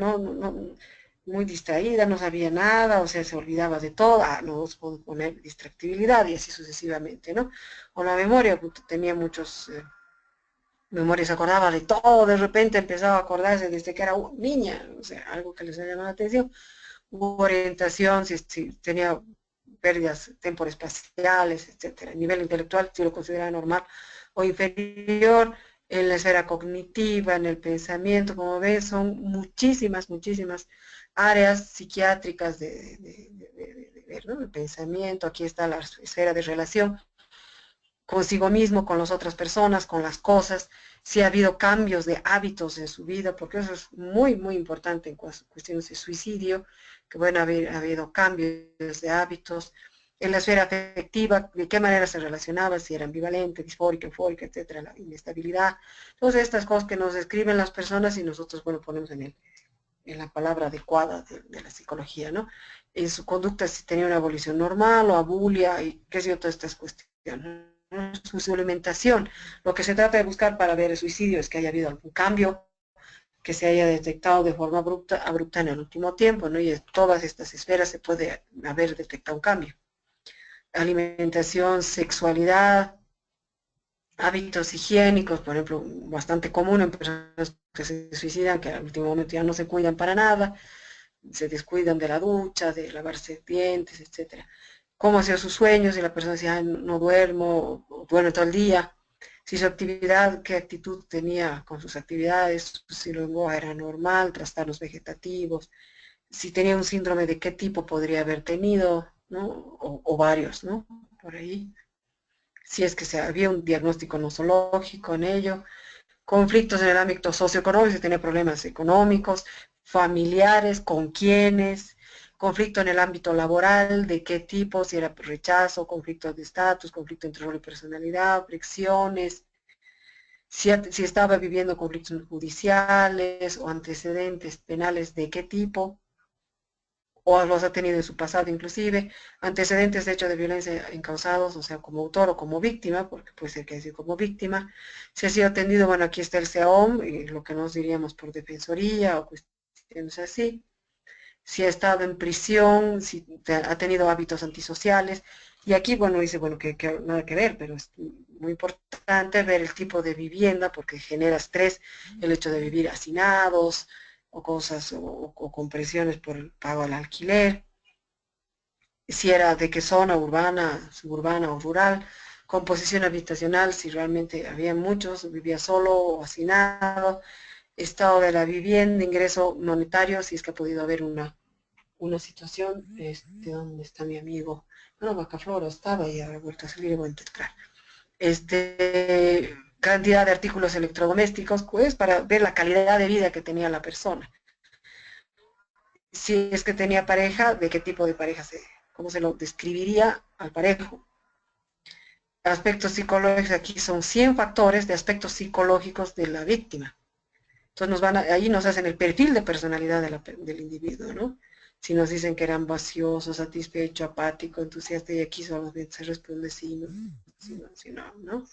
muy distraída, no sabía nada, o sea, se olvidaba de todo, no podemos poner distractibilidad y así sucesivamente, ¿no? O la memoria, tenía muchos memorias, se acordaba de todo, de repente empezaba a acordarse desde que era niña, o sea, algo que les llamado la atención, orientación, si tenía pérdidas temporespaciales, etcétera. A nivel intelectual, si lo considera normal o inferior, en la esfera cognitiva, en el pensamiento, como ves, son muchísimas áreas psiquiátricas de ver, ¿no? El pensamiento, aquí está la esfera de relación consigo mismo, con las otras personas, con las cosas, si ha habido cambios de hábitos en su vida, porque eso es muy importante en cuestiones de suicidio, que bueno, ha habido cambios de hábitos, en la esfera afectiva, de qué manera se relacionaba, si era ambivalente, disfórica, eufórica, etcétera, la inestabilidad, todas estas cosas que nos describen las personas y nosotros, bueno, ponemos en la palabra adecuada de la psicología, ¿no? En su conducta si tenía una evolución normal o abulia y qué sé yo, todas estas cuestiones. Su alimentación. Lo que se trata de buscar para ver el suicidio es que haya habido algún cambio que se haya detectado de forma abrupta en el último tiempo, ¿no? Y en todas estas esferas se puede haber detectado un cambio. Alimentación, sexualidad, hábitos higiénicos, por ejemplo, bastante común en personas que se suicidan, que al último momento ya no se cuidan para nada, se descuidan de la ducha, de lavarse dientes, etcétera. Cómo hacía sus sueños, y la persona decía, "Ay, no duermo, o duerme todo el día", si su actividad, qué actitud tenía con sus actividades, si su lenguaje era normal, trastornos vegetativos, si tenía un síndrome de qué tipo podría haber tenido, ¿no? O varios, ¿no? Por ahí. Si es que había un diagnóstico nosológico en ello, conflictos en el ámbito socioeconómico, si tenía problemas económicos, familiares, con quiénes, conflicto en el ámbito laboral, de qué tipo, si era rechazo, conflicto de estatus, conflicto entre rol y personalidad, fricciones, si estaba viviendo conflictos judiciales o antecedentes penales, de qué tipo, o los ha tenido en su pasado inclusive, antecedentes de hecho de violencia encausados, o sea, como autor o como víctima, porque puede ser que haya sido como víctima, si ha sido atendido, bueno, aquí está el SEAOM, y lo que nos diríamos por defensoría o cuestiones así, si ha estado en prisión, si ha tenido hábitos antisociales, y aquí, bueno, dice, bueno, que nada que ver, pero es muy importante ver el tipo de vivienda, porque genera estrés el hecho de vivir hacinados, o cosas, o con presiones por el pago al alquiler, si era de qué zona, urbana, suburbana o rural, composición habitacional, si realmente había muchos, vivía solo o hacinado, estado de la vivienda, ingreso monetario, si es que ha podido haber una situación, ¿dónde está mi amigo? Bueno, Bacafloro estaba y ha vuelto a salir y vuelto a entrar. Cantidad de artículos electrodomésticos, pues, para ver la calidad de vida que tenía la persona. Si es que tenía pareja, de qué tipo de pareja cómo se lo describiría al parejo. Aspectos psicológicos, aquí son 100 factores de aspectos psicológicos de la víctima. Entonces ahí nos hacen el perfil de personalidad del individuo, ¿no? Si nos dicen que eran vacioso, satisfecho, apático, entusiasta, y aquí solamente se responde sí, no, sí, no, sí, no, ¿no?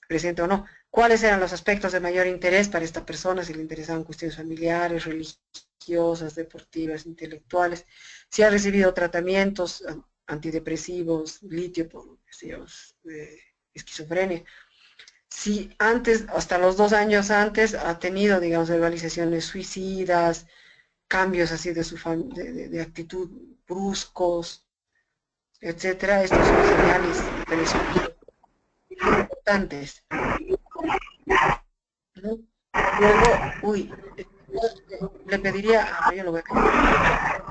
Presente o no. ¿Cuáles eran los aspectos de mayor interés para esta persona? Si le interesaban cuestiones familiares, religiosas, deportivas, intelectuales. Si ha recibido tratamientos antidepresivos, litio, por esquizofrenia. Si antes, hasta los 2 años antes, ha tenido, digamos, verbalizaciones suicidas, cambios así de actitud bruscos, etcétera, estos son señales importantes, ¿no? Luego, uy, le pediría, yo lo voy a callar.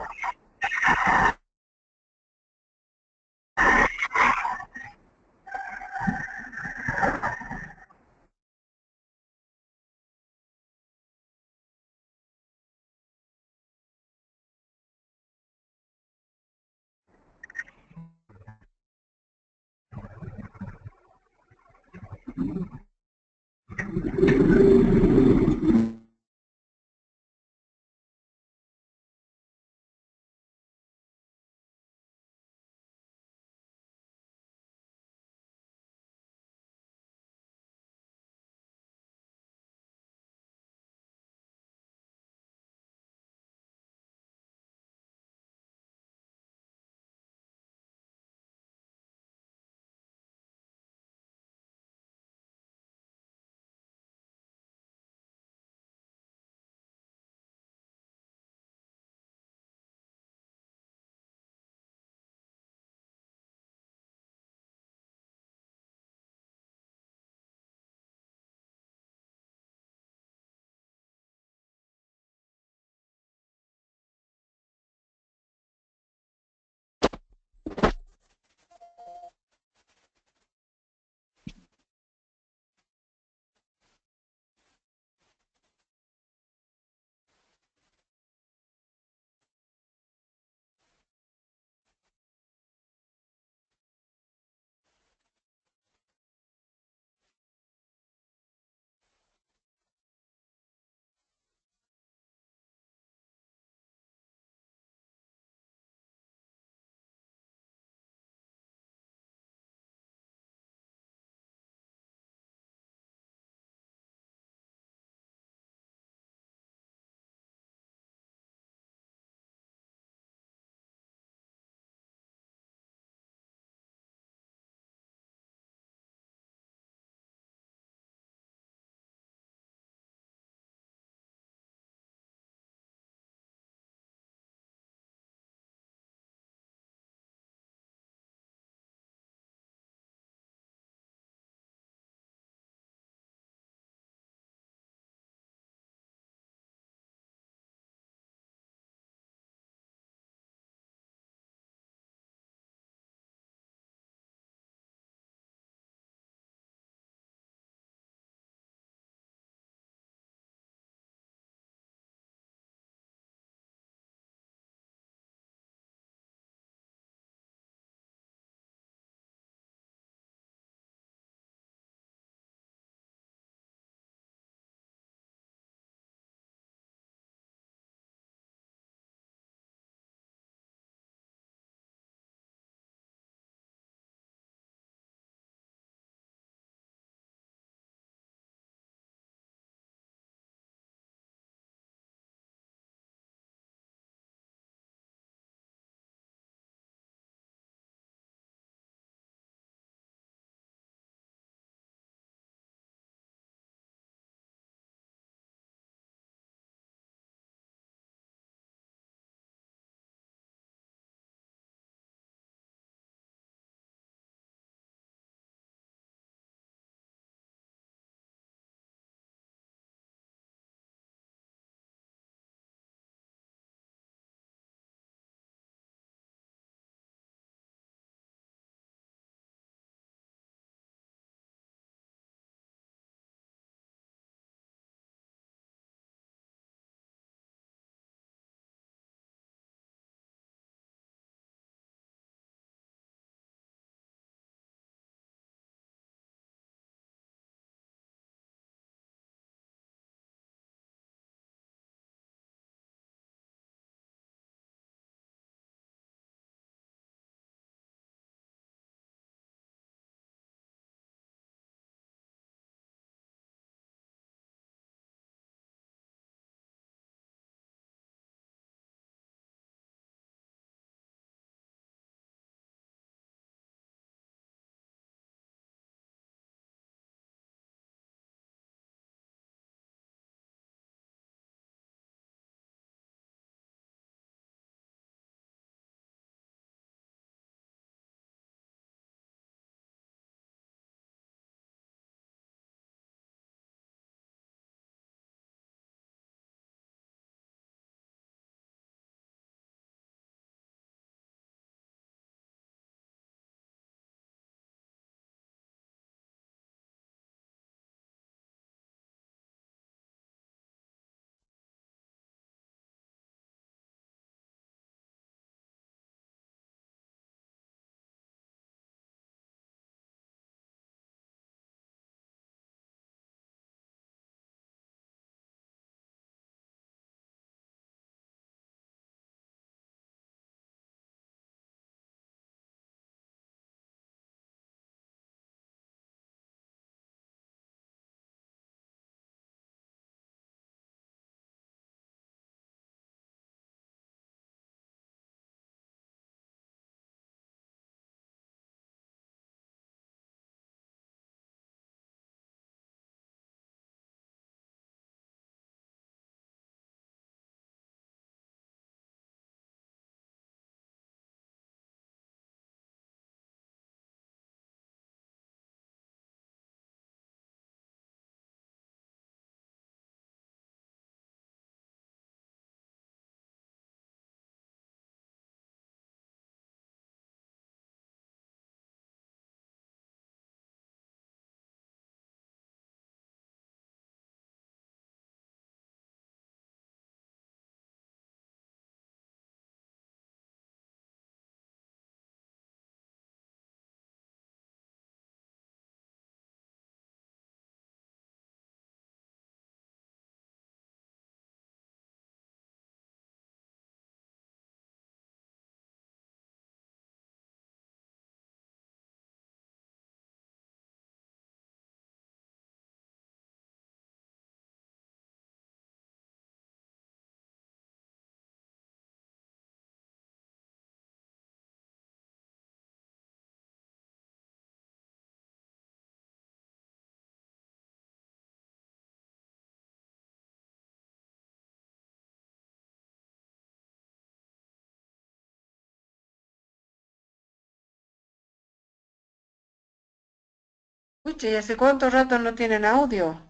Uy, ¿y hace cuánto rato no tienen audio?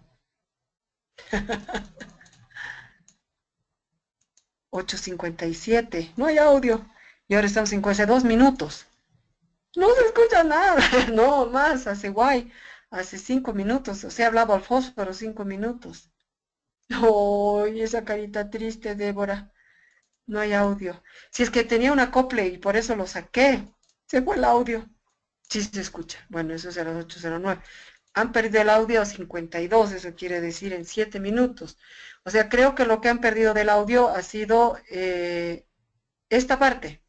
8:57, no hay audio. Y ahora estamos 52 minutos. No se escucha nada. No, más, hace guay. Hace 5 minutos. O sea, hablaba al fósforo 5 minutos. Oh, esa carita triste, Débora. No hay audio. Si es que tenía un acople y por eso lo saqué. Se fue el audio. Sí se escucha. Bueno, eso es a las 8:09. Han perdido el audio a 52, eso quiere decir en 7 minutos. O sea, creo que lo que han perdido del audio ha sido esta parte.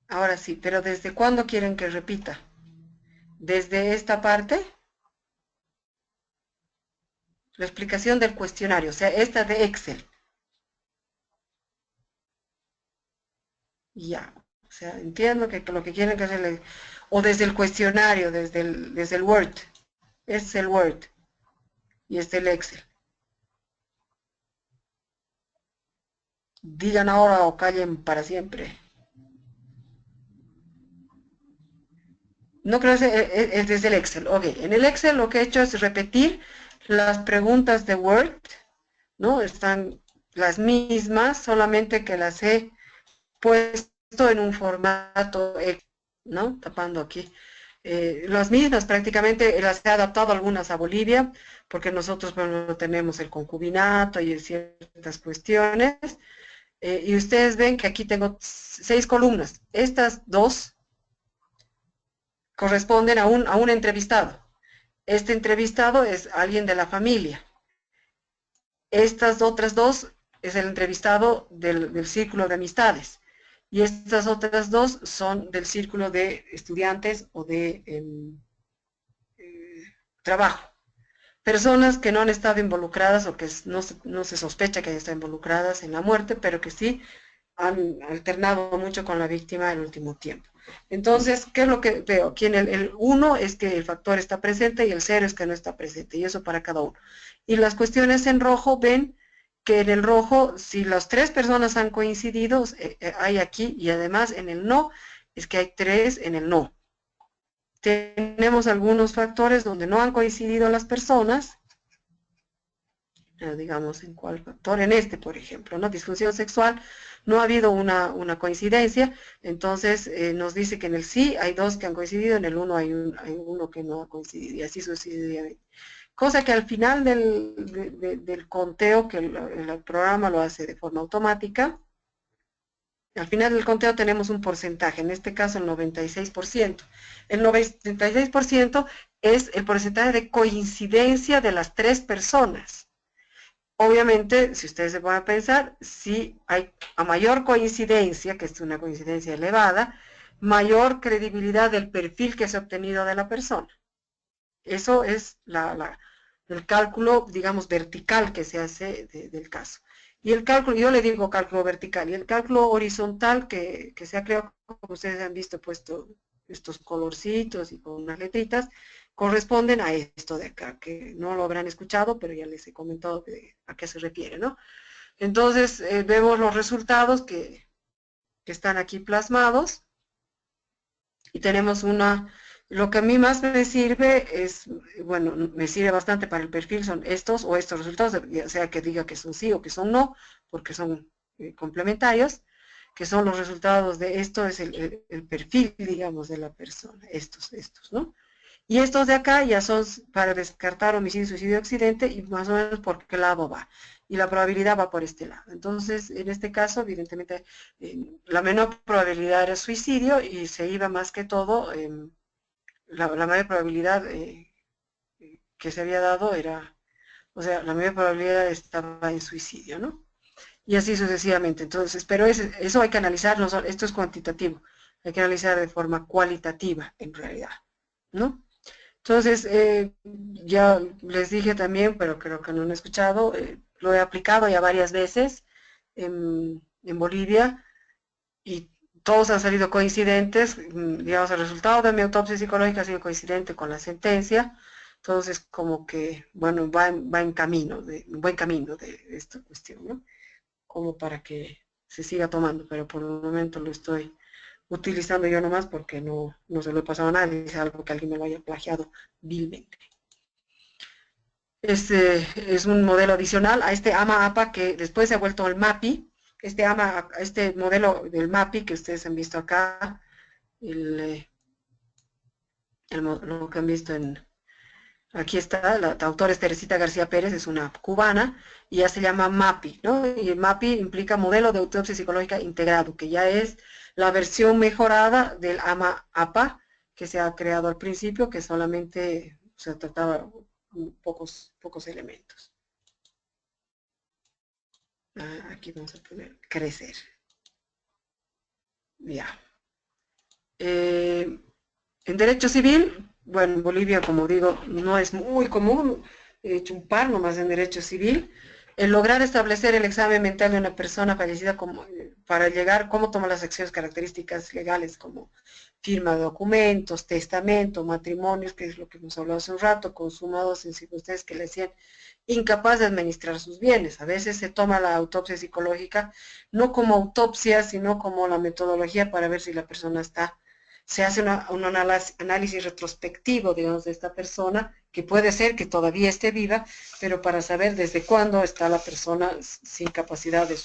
Ahora sí, pero ¿desde cuándo quieren que repita? Desde esta parte, la explicación del cuestionario, o sea, esta de Excel. Ya, o sea, entiendo que lo que quieren que hacerle, o desde el cuestionario, desde el Word. Este es el Word y este es el Excel. Digan ahora o callen para siempre. No creo que es desde el Excel. Ok, en el Excel lo que he hecho es repetir las preguntas de Word, ¿no? Están las mismas, solamente que las he puesto en un formato Excel, ¿no? Tapando aquí. Las mismas prácticamente las he adaptado algunas a Bolivia, porque nosotros bueno, tenemos el concubinato y ciertas cuestiones. Y ustedes ven que aquí tengo 6 columnas. Estas dos corresponden a un entrevistado. Este entrevistado es alguien de la familia. Estas otras dos es el entrevistado del círculo de amistades. Y estas otras dos son del círculo de estudiantes o de trabajo. Personas que no han estado involucradas o que no se sospecha que hayan estado involucradas en la muerte, pero que sí han alternado mucho con la víctima en el último tiempo. Entonces, ¿qué es lo que veo? Aquí en el 1 es que el factor está presente y el 0 es que no está presente, y eso para cada uno. Y las cuestiones en rojo ven que en el rojo, si las 3 personas han coincidido, hay aquí, y además en el no, es que hay 3 en el no. Tenemos algunos factores donde no han coincidido las personas, digamos, ¿en cuál factor? En este, por ejemplo, ¿no? Disfunción sexual, no ha habido una coincidencia, entonces nos dice que en el sí hay 2 que han coincidido, en el 1 hay uno que no ha coincidido, y así sucesivamente. Cosa que al final del conteo, que el programa lo hace de forma automática, al final del conteo tenemos un porcentaje, en este caso el 96%. El 96% es el porcentaje de coincidencia de las 3 personas. Obviamente, si ustedes se van a pensar, si hay a mayor coincidencia, que es una coincidencia elevada, mayor credibilidad del perfil que se ha obtenido de la persona. Eso es el cálculo, digamos, vertical que se hace del caso. Y el cálculo, yo le digo cálculo vertical, y el cálculo horizontal que se ha creado, como ustedes han visto, puesto estos colorcitos y con unas letritas, corresponden a esto de acá, que no lo habrán escuchado, pero ya les he comentado a qué se refiere, ¿no? Entonces, vemos los resultados que están aquí plasmados, y tenemos lo que a mí más me sirve es, bueno, me sirve bastante para el perfil, son estos o estos resultados, ya sea que diga que son sí o que son no, porque son complementarios, que son los resultados de esto, es el perfil, digamos, de la persona, estos, ¿no? Y estos de acá ya son para descartar homicidio, suicidio, accidente, y más o menos por qué lado va. Y la probabilidad va por este lado. Entonces, en este caso, evidentemente, la menor probabilidad era suicidio y se iba más que todo, la mayor probabilidad que se había dado era, o sea, la mayor probabilidad estaba en suicidio, ¿no? Y así sucesivamente. Entonces, pero eso hay que analizar, no solo, esto es cuantitativo, hay que analizar de forma cualitativa, en realidad, ¿no? Entonces, ya les dije también, pero creo que no han escuchado, lo he aplicado ya varias veces en Bolivia y todos han salido coincidentes, digamos, el resultado de mi autopsia psicológica ha sido coincidente con la sentencia, entonces como que, bueno, va en camino, buen camino de esta cuestión, ¿no? Como para que se siga tomando, pero por el momento lo estoy utilizando yo nomás porque no se lo he pasado a nadie, es algo que alguien me lo haya plagiado vilmente. Este es un modelo adicional a este AMA-APA que después se ha vuelto el MAPI. Este modelo del MAPI que ustedes han visto acá, lo que han visto aquí está, la autora es Teresita García Pérez, es una cubana, y ya se llama MAPI, ¿no? Y el MAPI implica Modelo de Autopsia Psicológica Integrado, que ya es la versión mejorada del AMA-APA, que se ha creado al principio, que solamente se trataba pocos elementos. Aquí vamos a poner crecer. Ya. En derecho civil, bueno, en Bolivia, como digo, no es muy común, he hecho un par nomás en derecho civil, el lograr establecer el examen mental de una persona fallecida para llegar, cómo toma las acciones características legales como firma de documentos, testamento, matrimonios, que es lo que hemos hablado hace un rato, consumados en circunstancias que le hacían incapaz de administrar sus bienes. A veces se toma la autopsia psicológica no como autopsia, sino como la metodología para ver si la persona se hace un análisis retrospectivo, digamos, de esta persona, que puede ser que todavía esté viva, pero para saber desde cuándo está la persona sin capacidad de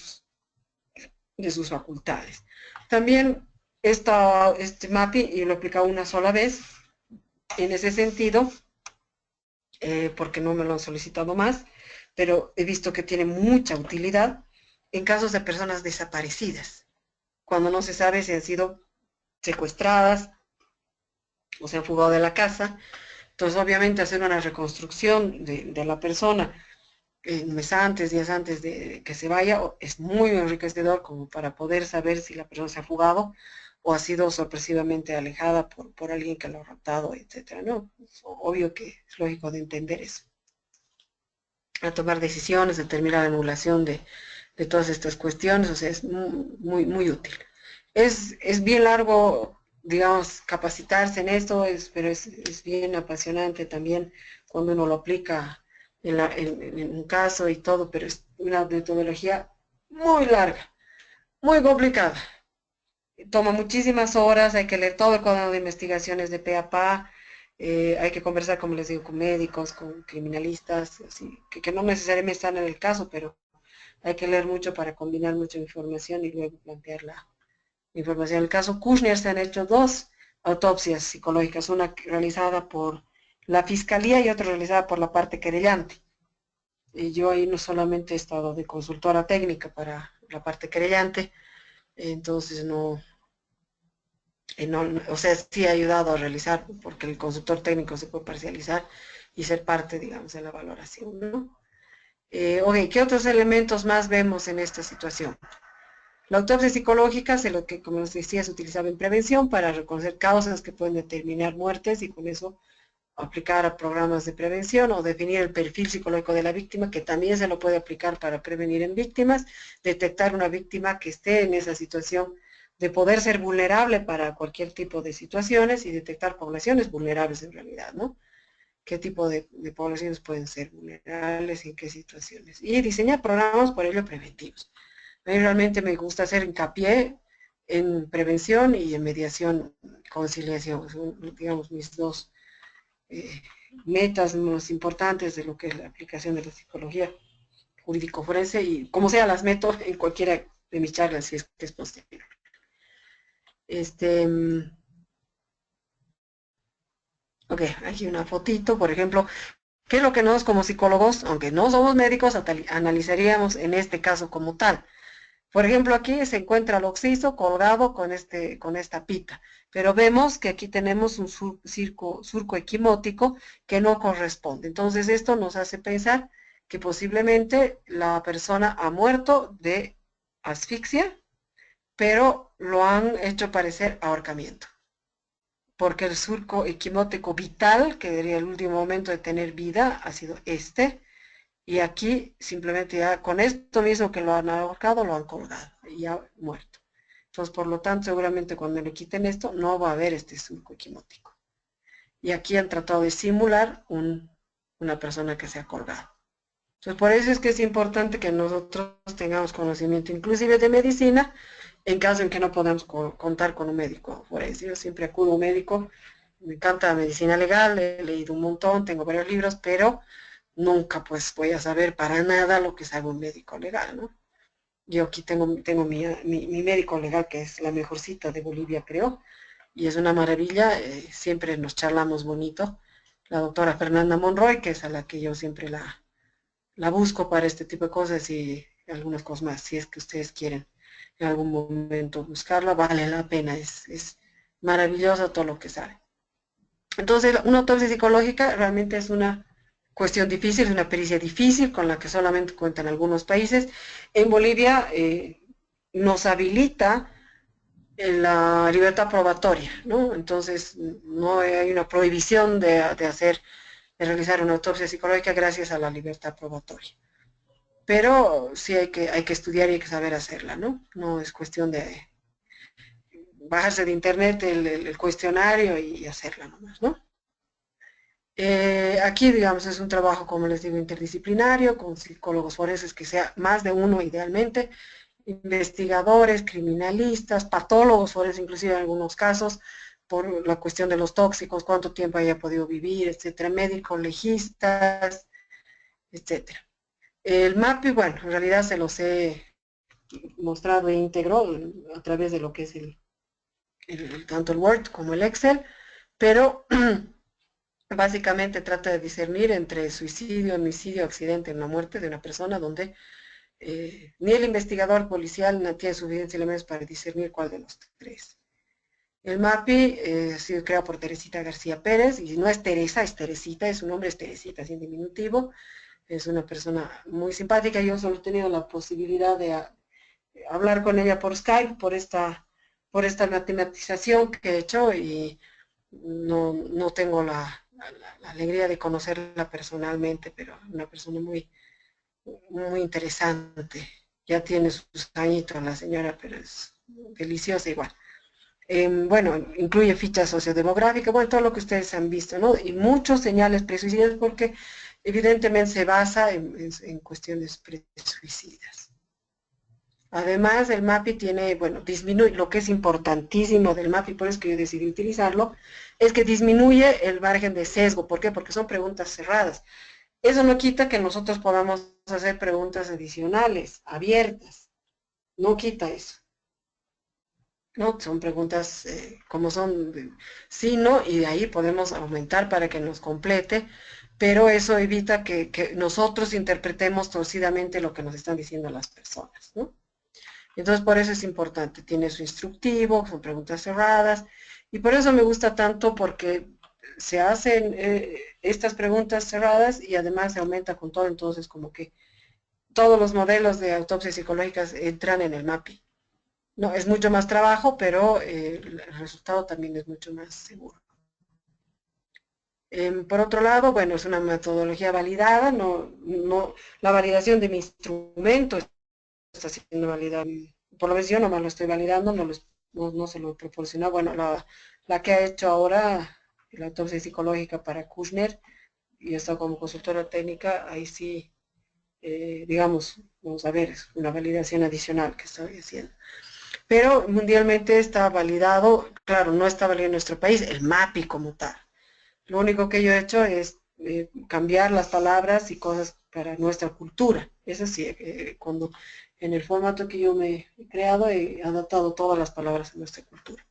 sus facultades. También este MAPI, y lo he aplicado una sola vez, en ese sentido, porque no me lo han solicitado más, pero he visto que tiene mucha utilidad en casos de personas desaparecidas, cuando no se sabe si han sido secuestradas o se han fugado de la casa. Entonces, obviamente, hacer una reconstrucción de la persona un mes antes, días antes de que se vaya, es muy enriquecedor como para poder saber si la persona se ha fugado o ha sido sorpresivamente alejada por alguien que lo ha raptado, etcétera, ¿no? Es obvio que es lógico de entender eso. A tomar decisiones, determinar la anulación de todas estas cuestiones, o sea, es muy útil. Es bien largo, digamos, capacitarse en esto, pero es bien apasionante también cuando uno lo aplica en un caso y todo, pero es una metodología muy larga, muy complicada. Toma muchísimas horas, hay que leer todo el cuaderno de investigaciones de pe a pa, hay que conversar, como les digo, con médicos, con criminalistas, así, que no necesariamente están en el caso, pero hay que leer mucho para combinar mucha información y luego plantear la información. En el caso Kushner se han hecho 2 autopsias psicológicas, una realizada por la fiscalía y otra realizada por la parte querellante. Y yo ahí no solamente he estado de consultora técnica para la parte querellante, entonces o sea, sí ha ayudado a realizar, porque el consultor técnico se puede parcializar y ser parte, digamos, de la valoración, ¿no? Ok, ¿qué otros elementos más vemos en esta situación? La autopsia psicológica, lo que, como les decía, se utilizaba en prevención para reconocer causas que pueden determinar muertes y con eso aplicar a programas de prevención o definir el perfil psicológico de la víctima, que también se lo puede aplicar para prevenir en víctimas, detectar una víctima que esté en esa situación de poder ser vulnerable para cualquier tipo de situaciones y detectar poblaciones vulnerables en realidad, ¿no? ¿Qué tipo de poblaciones pueden ser vulnerables y en qué situaciones? Y diseñar programas por ello preventivos. A mí realmente me gusta hacer hincapié en prevención y en mediación, conciliación, son, digamos, mis dos metas más importantes de lo que es la aplicación de la psicología jurídico forense y como sea las meto en cualquiera de mis charlas si es que es posible. Ok, aquí una fotito, por ejemplo, ¿qué es lo que nosotros como psicólogos, aunque no somos médicos, analizaríamos en este caso como tal? Por ejemplo, aquí se encuentra el occiso colgado con esta pita, pero vemos que aquí tenemos un surco equimótico que no corresponde. Entonces esto nos hace pensar que posiblemente la persona ha muerto de asfixia, pero lo han hecho parecer ahorcamiento, porque el surco equimótico vital, que sería el último momento de tener vida, ha sido y aquí simplemente ya con esto mismo que lo han ahorcado, lo han colgado y ya muerto. Entonces, por lo tanto, seguramente cuando le quiten esto, no va a haber este surco equimótico. Y aquí han tratado de simular una persona que se ha colgado. Entonces, por eso es que es importante que nosotros tengamos conocimiento inclusive de medicina en caso en que no podamos contar con un médico forense. Yo siempre acudo a un médico, me encanta la medicina legal, he leído un montón, tengo varios libros, pero nunca pues voy a saber para nada lo que sabe un médico legal, ¿no? Yo aquí tengo mi médico legal, que es la mejorcita de Bolivia, creo, y es una maravilla, siempre nos charlamos bonito. La doctora Fernanda Monroy, que es a la que yo siempre la busco para este tipo de cosas y algunas cosas más, si es que ustedes quieren en algún momento buscarla, vale la pena, es maravilloso todo lo que sabe. Entonces, una autopsia psicológica realmente es una cuestión difícil, es una pericia difícil con la que solamente cuentan algunos países. En Bolivia nos habilita la libertad probatoria, ¿no? Entonces, no hay una prohibición de realizar una autopsia psicológica gracias a la libertad probatoria. Pero sí hay que estudiar y hay que saber hacerla, ¿no? No es cuestión de bajarse de internet el cuestionario y hacerla nomás, ¿no? Aquí, digamos, es un trabajo, como les digo, interdisciplinario, con psicólogos forenses, que sea más de uno idealmente, investigadores, criminalistas, patólogos forenses, inclusive en algunos casos, por la cuestión de los tóxicos, cuánto tiempo haya podido vivir, etcétera, médicos, legistas, etcétera. El MAPI, bueno, en realidad se los he mostrado íntegro a través de lo que es tanto el Word como el Excel, pero básicamente trata de discernir entre suicidio, homicidio, accidente, una muerte de una persona donde ni el investigador policial no tiene suficientes elementos para discernir cuál de los tres. El MAPI ha sido creado por Teresita García Pérez, y no es Teresa, es Teresita, es su nombre es Teresita, así en diminutivo, es una persona muy simpática. Yo solo he tenido la posibilidad de hablar con ella por Skype, por esta matematización que he hecho, y no tengo la alegría de conocerla personalmente, pero una persona muy, muy interesante. Ya tiene sus añitos la señora, pero es deliciosa igual. Bueno, incluye fichas sociodemográficas, bueno, todo lo que ustedes han visto, ¿no? Y muchos señales presuicidas porque evidentemente se basa en cuestiones presuicidas. Además, el MAPI tiene, bueno, disminuye, lo que es importantísimo del MAPI, por eso es que yo decidí utilizarlo, es que disminuye el margen de sesgo. ¿Por qué? Porque son preguntas cerradas. Eso no quita que nosotros podamos hacer preguntas adicionales, abiertas. No quita eso. ¿No? Son preguntas como son sí, no, y de ahí podemos aumentar para que nos complete, pero eso evita que nosotros interpretemos torcidamente lo que nos están diciendo las personas, ¿no? Entonces, por eso es importante, tiene su instructivo, son preguntas cerradas, y por eso me gusta tanto, porque se hacen estas preguntas cerradas y además se aumenta con todo, entonces como que todos los modelos de autopsias psicológicas entran en el MAPI. No, es mucho más trabajo, pero el resultado también es mucho más seguro. Por otro lado, bueno, es una metodología validada, la validación de mi instrumento está siendo validada, por lo menos yo nomás lo estoy validando, no se lo he proporcionado. Bueno, la que ha hecho ahora, la autopsia psicológica para Kushner, y está como consultora técnica, ahí sí, digamos, vamos a ver, es una validación adicional que estoy haciendo. Pero mundialmente está validado, claro, no está validado en nuestro país, el MAPI como tal. Lo único que yo he hecho es cambiar las palabras y cosas para nuestra cultura. Eso sí, cuando en el formato que yo me he creado he adaptado todas las palabras a nuestra cultura.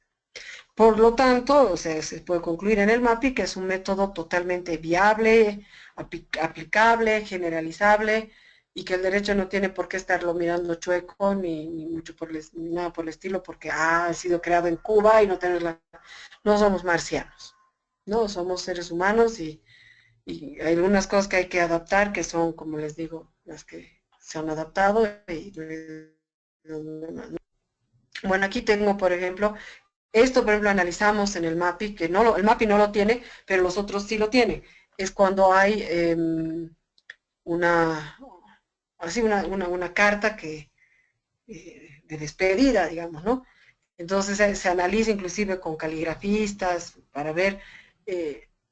Por lo tanto, o sea, se puede concluir en el MAPI que es un método totalmente viable, aplicable, generalizable, y que el derecho no tiene por qué estarlo mirando chueco ni mucho ni nada por el estilo, porque ha sido creado en Cuba y no somos marcianos, no somos seres humanos, y hay algunas cosas que hay que adaptar, que son, como les digo, las que se han adaptado. Bueno, aquí tengo, por ejemplo, esto, por ejemplo, analizamos en el MAPI, que el MAPI no lo tiene, pero los otros sí lo tienen. Es cuando hay una, una carta de despedida, digamos, ¿no? Entonces se analiza inclusive con caligrafistas para ver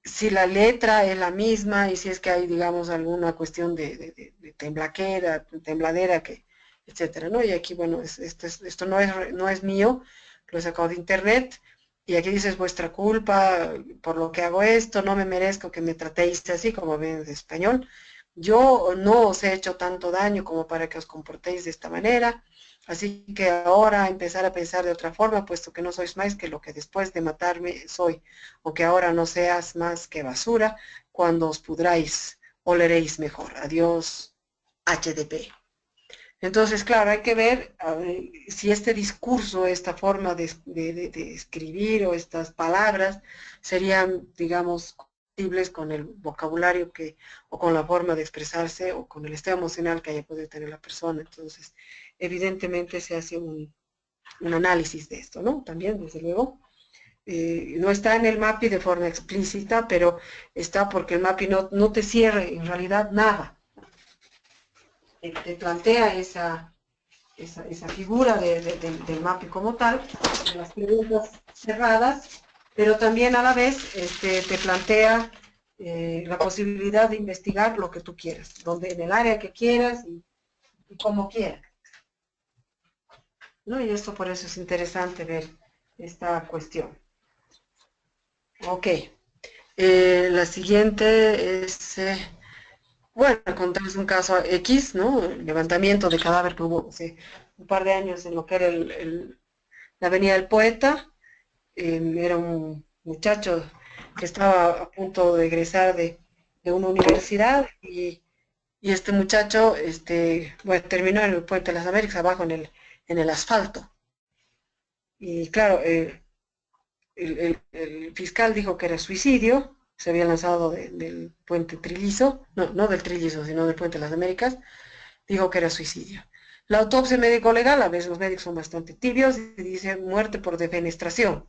si la letra es la misma y si es que hay, digamos, alguna cuestión de tembladera etcétera, ¿no? Y aquí, bueno, esto no es mío, lo he sacado de internet, y aquí dice es vuestra culpa por lo que hago esto, no me merezco que me tratéis así, como ven en español. Yo no os he hecho tanto daño como para que os comportéis de esta manera, así que ahora empezar a pensar de otra forma, puesto que no sois más que lo que después de matarme soy, o que ahora no seas más que basura, cuando os pudráis, oleréis mejor. Adiós, HDP. Entonces, claro, hay que ver si este discurso, esta forma de escribir o estas palabras serían, digamos, compatibles con el vocabulario o con la forma de expresarse o con el estado emocional que haya podido tener la persona. Entonces, evidentemente se hace un análisis de esto, ¿no? También, desde luego. No está en el MAPI de forma explícita, pero está porque el MAPI no te cierra en realidad nada. Te plantea esa figura del MAPI como tal, de las preguntas cerradas, pero también a la vez te plantea la posibilidad de investigar lo que tú quieras, donde, en el área que quieras y como quieras, ¿no? Y esto por eso es interesante ver esta cuestión. Ok, la siguiente es, bueno, contarles un caso X, ¿no? El levantamiento de cadáver que hubo hace un par de años en lo que era la Avenida del Poeta. Era un muchacho que estaba a punto de egresar de una universidad y este muchacho bueno, terminó en el Puente de las Américas, abajo en el asfalto. Y claro, el fiscal dijo que era suicidio, se había lanzado del puente Trillizo, no del Trillizo, sino del Puente de las Américas, dijo que era suicidio. La autopsia médico-legal, a veces los médicos son bastante tibios, y dice muerte por defenestración,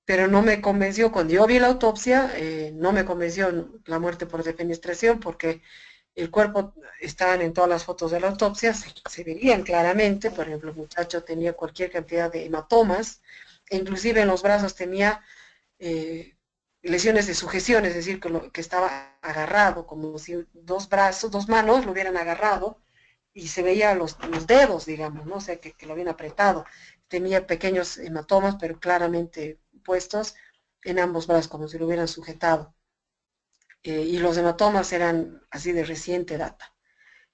pero no me convenció, cuando yo vi la autopsia, no me convenció la muerte por defenestración, porque el cuerpo, estaban en todas las fotos de la autopsia, se veían claramente, por ejemplo, el muchacho tenía cualquier cantidad de hematomas, e inclusive en los brazos tenía eh, lesiones de sujeción, es decir, que estaba agarrado, como si dos manos lo hubieran agarrado, y se veía los dedos, digamos, ¿no? O sea, que lo habían apretado. Tenía pequeños hematomas, pero claramente puestos en ambos brazos, como si lo hubieran sujetado. Y los hematomas eran así de reciente data.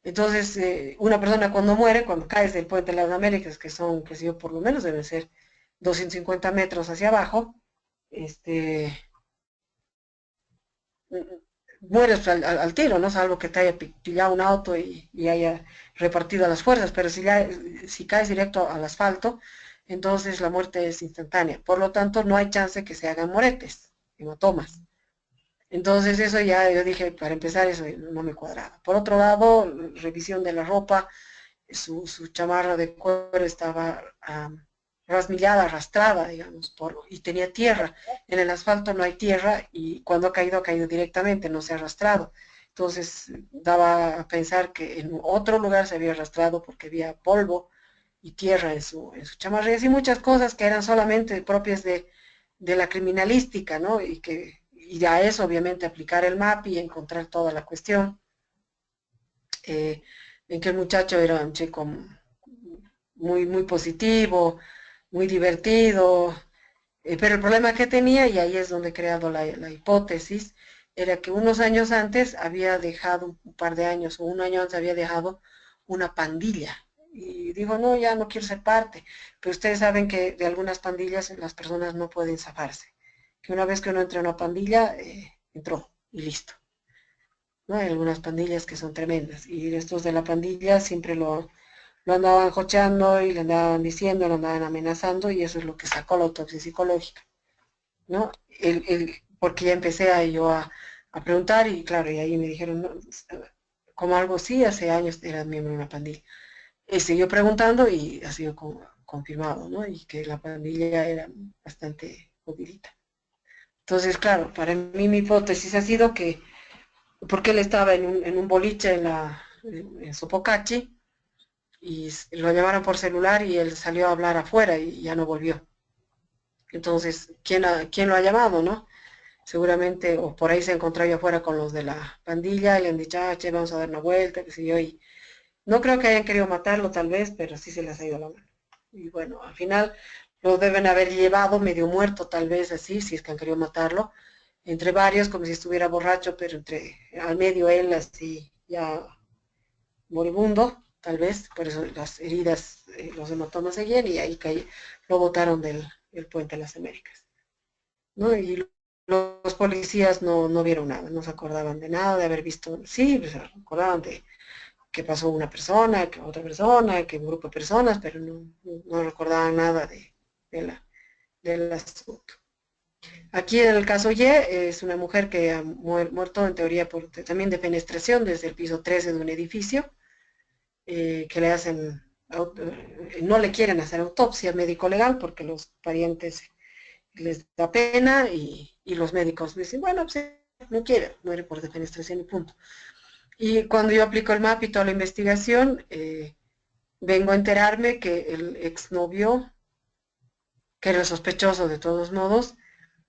Entonces, una persona cuando muere, cuando caes del puente de las Américas, que son, que sé yo, por lo menos deben ser 250 metros hacia abajo, este, mueres al tiro, ¿no? Salvo que te haya pillado un auto y haya repartido las fuerzas, pero si caes directo al asfalto, entonces la muerte es instantánea. Por lo tanto, no hay chance que se hagan moretes, hematomas. Entonces eso ya, yo dije, para empezar, eso no me cuadraba. Por otro lado, revisión de la ropa, su chamarra de cuero estaba rasmillada, arrastrada, digamos, y tenía tierra. En el asfalto no hay tierra y cuando ha caído directamente, no se ha arrastrado. Entonces daba a pensar que en otro lugar se había arrastrado porque había polvo y tierra en su chamarra, y así muchas cosas que eran solamente propias de la criminalística, ¿no? Y a eso obviamente aplicar el MAP y encontrar toda la cuestión. En que el muchacho era un chico muy positivo, muy divertido, pero el problema que tenía, y ahí es donde he creado la hipótesis, era que unos años antes había dejado, un par de años o un año antes había dejado una pandilla. Y digo, no, ya no quiero ser parte. Pero ustedes saben que de algunas pandillas las personas no pueden zafarse. Que una vez que uno entra en una pandilla, entró y listo. ¿No? Hay algunas pandillas que son tremendas. Y estos de la pandilla siempre lo andaban jocheando y le andaban diciendo, lo andaban amenazando, y eso es lo que sacó la autopsia psicológica, ¿no? Porque ya empecé a preguntar y claro, y ahí me dijeron, no, como algo sí, hace años era miembro de una pandilla. Y siguió preguntando y ha sido confirmado, ¿no? Y que la pandilla era bastante jodidita. Entonces, claro, para mí mi hipótesis ha sido que, porque él estaba en un boliche en Sopocachi, y lo llamaron por celular y él salió a hablar afuera y ya no volvió. Entonces, ¿quién lo ha llamado, no? Seguramente, o por ahí se encontró ahí afuera con los de la pandilla y le han dicho, che, vamos a dar una vuelta, qué sé yo, y No creo que hayan querido matarlo tal vez, pero sí se les ha ido la mano. Y bueno, al final lo deben haber llevado medio muerto tal vez así, si es que han querido matarlo, entre varios, como si estuviera borracho, pero entre al medio él así ya moribundo, tal vez, por eso las heridas, los hematomas seguían y ahí lo botaron del puente de las Américas, ¿no? Y los policías no vieron nada, no se acordaban de nada, de haber visto, sí, pues, se acordaban de que pasó una persona, que otra persona, que un grupo de personas, pero no recordaban nada del asunto. Aquí en el caso Y es una mujer que ha muerto en teoría también de fenestración desde el piso 13 de un edificio, que le hacen, no le quieren hacer autopsia médico-legal porque los parientes les da pena y los médicos dicen, bueno, pues no quiere, muere por defenestración y punto. Y cuando yo aplico el MAP y toda la investigación, vengo a enterarme que el exnovio, que era el sospechoso de todos modos,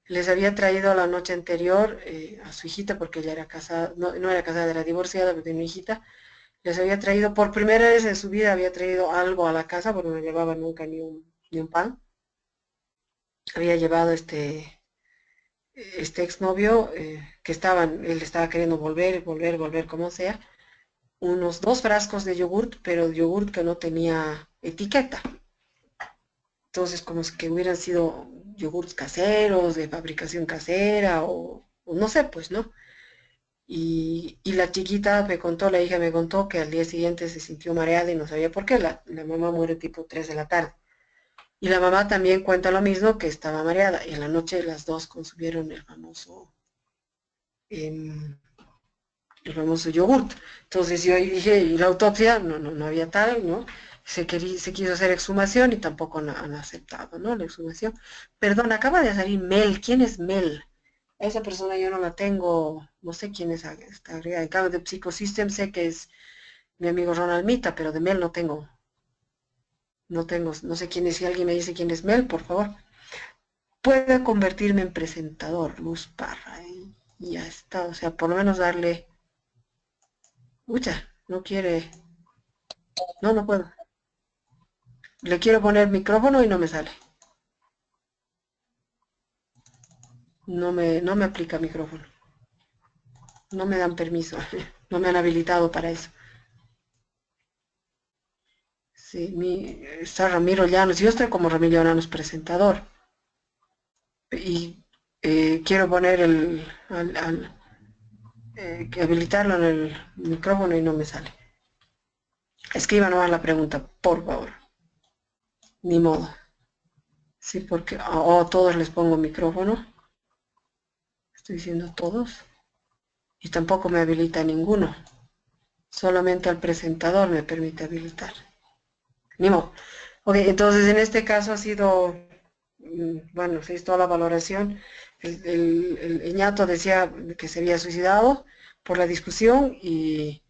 les había traído la noche anterior a su hijita, porque ella era casada, no era casada, era divorciada, pero tenía una hijita, les había traído, por primera vez en su vida había traído algo a la casa, porque no llevaba nunca ni un pan. Había llevado este exnovio, él estaba queriendo volver, como sea, unos 2 frascos de yogurt, pero yogurt que no tenía etiqueta. Entonces, como si que hubieran sido yogurts caseros, de fabricación casera, o no sé, pues, ¿no? Y la chiquita me contó, la hija me contó que al día siguiente se sintió mareada y no sabía por qué. La mamá muere tipo 3 de la tarde. Y la mamá también cuenta lo mismo, que estaba mareada. Y en la noche las dos consumieron em, el famoso yogurt. Entonces yo dije, y la autopsia, no había tal, ¿no? Se quiso hacer exhumación y tampoco han aceptado, ¿no? La exhumación. Perdón, acaba de salir Mel. ¿Quién es Mel? A esa persona yo no la tengo, no sé quién es esta agregada. En cambio de Psychosystem sé que es mi amigo Ronald Mita, pero de Mel no tengo, no sé quién es. Si alguien me dice quién es Mel, por favor. Puede convertirme en presentador, Luz Parra, y ya está. O sea, por lo menos darle. Ucha, no quiere. No puedo. Le quiero poner micrófono y no me sale. No me aplica micrófono. No me dan permiso. No me han habilitado para eso. Sí, está Ramiro Llanos. Yo estoy como Ramiro Llanos presentador. Y quiero poner que habilitarlo en el micrófono y no me sale. Escriba nomás la pregunta, por favor. Ni modo. Sí, porque todos les pongo micrófono. Estoy diciendo todos. Y tampoco me habilita ninguno. Solamente al presentador me permite habilitar. Ni modo. Ok, entonces en este caso ha sido, bueno, se hizo toda la valoración. El ñato decía que se había suicidado por la discusión y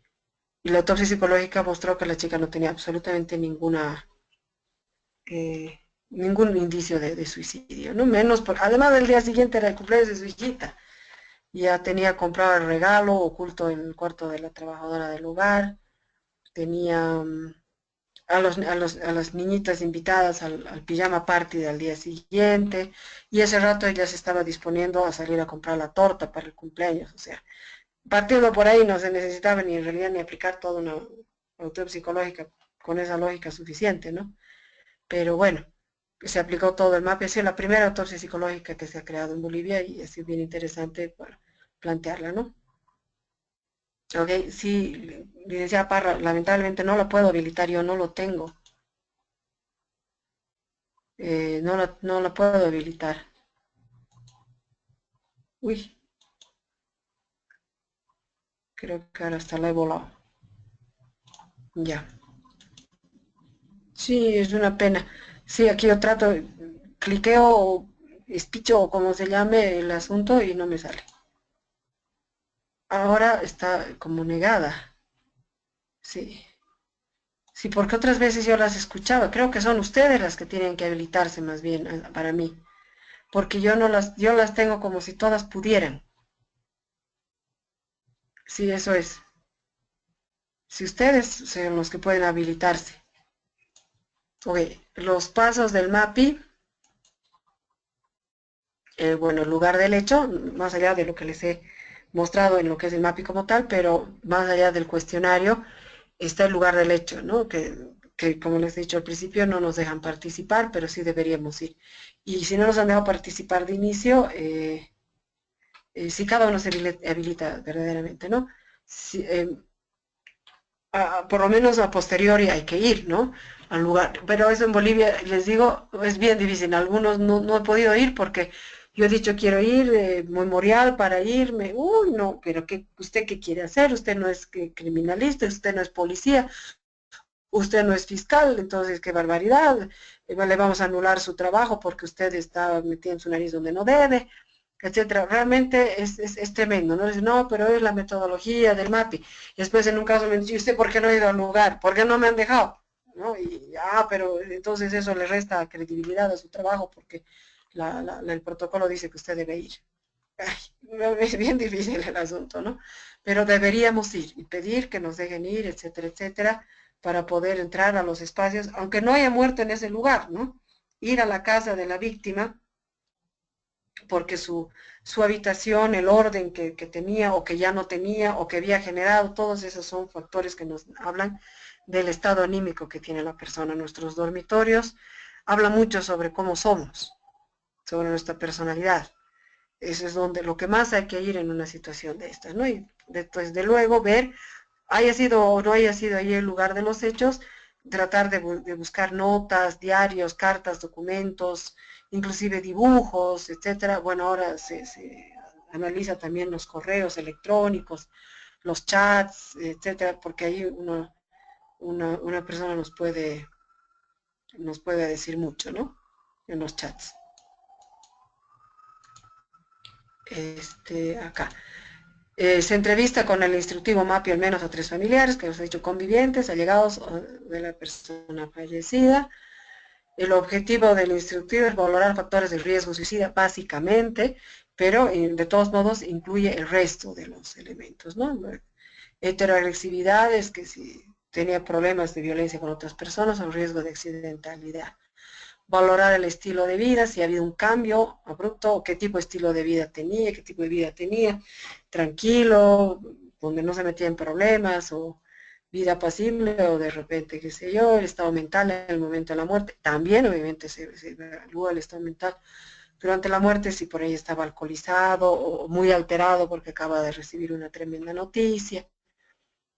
la autopsia psicológica mostró que la chica no tenía absolutamente ningún indicio de suicidio, ¿no? Además del día siguiente era el cumpleaños de su hijita. Ya tenía comprado el regalo oculto en el cuarto de la trabajadora del hogar, tenía a las niñitas invitadas al pijama party del día siguiente, y ese rato ella se estaba disponiendo a salir a comprar la torta para el cumpleaños. O sea, partiendo por ahí no se necesitaba ni en realidad ni aplicar toda una autopsia psicológica con esa lógica suficiente, ¿no? Pero bueno, se aplicó todo el MAP. Ha sido la primera autopsia psicológica que se ha creado en Bolivia y ha sido bien interesante para plantearla, ¿no? Ok, sí, licenciada Parra, lamentablemente no la puedo habilitar, yo no lo tengo. No la puedo habilitar. Uy, creo que ahora hasta la he volado. Ya. Sí, es una pena. Sí, aquí yo trato, cliqueo, espicho o como se llame el asunto y no me sale. Ahora está como negada. Sí. Sí, porque otras veces yo las escuchaba. Creo que son ustedes las que tienen que habilitarse más bien para mí. Porque yo las tengo como si todas pudieran. Sí, eso es. Si ustedes son los que pueden habilitarse. Ok, los pasos del MAPI, bueno, el lugar del hecho, más allá de lo que les he mostrado en lo que es el MAPI como tal, pero más allá del cuestionario, está el lugar del hecho, ¿no? Que como les he dicho al principio, no nos dejan participar, pero sí deberíamos ir. Y si no nos han dejado participar de inicio, si cada uno se habilita verdaderamente, ¿no? Si, por lo menos a posteriori hay que ir, ¿no? Al lugar. Pero eso en Bolivia, les digo, es bien difícil. Algunos no he podido ir porque yo he dicho quiero ir, memorial para irme. Uy, no, pero ¿usted qué quiere hacer? Usted no es criminalista, usted no es policía, usted no es fiscal, entonces qué barbaridad. Le vamos a anular su trabajo porque usted está metiendo su nariz donde no debe, etcétera. Realmente es tremendo, ¿no? Dice, no, pero es la metodología del MAPI. Y después en un caso me dice, ¿usted por qué no ha ido al lugar? ¿Por qué no me han dejado? ¿No? Pero entonces eso le resta credibilidad a su trabajo porque el protocolo dice que usted debe ir. Ay, es bien difícil el asunto, ¿no? Pero deberíamos ir y pedir que nos dejen ir, etcétera, etcétera, para poder entrar a los espacios, aunque no haya muerto en ese lugar, ¿no? Ir a la casa de la víctima porque su habitación, el orden que tenía o que ya no tenía o que había generado, todos esos son factores que nos hablan del estado anímico que tiene la persona. Nuestros dormitorios habla mucho sobre cómo somos, sobre nuestra personalidad. Eso es donde lo que más hay que ir en una situación de estas, ¿no? Y desde luego ver, haya sido o no haya sido ahí el lugar de los hechos, tratar de buscar notas, diarios, cartas, documentos, inclusive dibujos, etcétera. Bueno, ahora se analiza también los correos electrónicos, los chats, etcétera, porque ahí una persona nos puede decir mucho, ¿no? En los chats. Acá. Se entrevista con el instructivo MAPI al menos a 3 familiares, que los ha dicho convivientes, allegados de la persona fallecida. El objetivo del instructivo es valorar factores de riesgo suicida, básicamente, pero de todos modos incluye el resto de los elementos, ¿no? Heteroagresividad es que si tenía problemas de violencia con otras personas o riesgo de accidentalidad. Valorar el estilo de vida, si ha habido un cambio abrupto, o qué tipo de estilo de vida tenía, qué tipo de vida tenía, tranquilo, donde no se metía en problemas, o vida pasible, o de repente, qué sé yo, el estado mental en el momento de la muerte. También, obviamente, se evalúa el estado mental durante la muerte, si por ahí estaba alcoholizado o muy alterado porque acaba de recibir una tremenda noticia,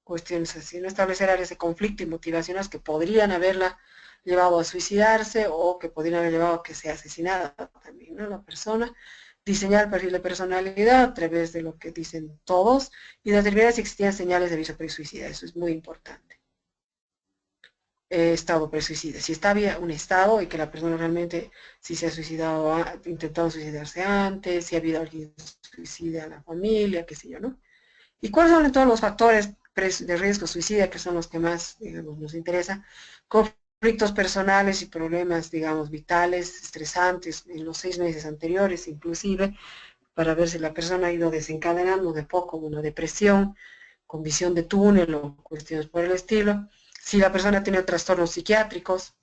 cuestiones así, no establecer áreas de conflicto y motivaciones que podrían haberla llevado a suicidarse o que podrían haber llevado a que sea asesinada también, ¿no? La persona, diseñar el perfil de personalidad a través de lo que dicen todos y determinar si existían señales de aviso pre-suicida, eso es muy importante. Estado pre-suicida, si está había un estado y que la persona realmente si se ha suicidado, ha intentado suicidarse antes, si ha habido alguien suicida en la familia, qué sé yo, ¿no? ¿Y cuáles son todos los factores de riesgo suicida que son los que más, digamos, nos interesa? Conflictos personales y problemas, digamos, vitales, estresantes en los 6 meses anteriores, inclusive, para ver si la persona ha ido desencadenando de poco una depresión, con visión de túnel o cuestiones por el estilo. Si la persona ha tenido trastornos psiquiátricos,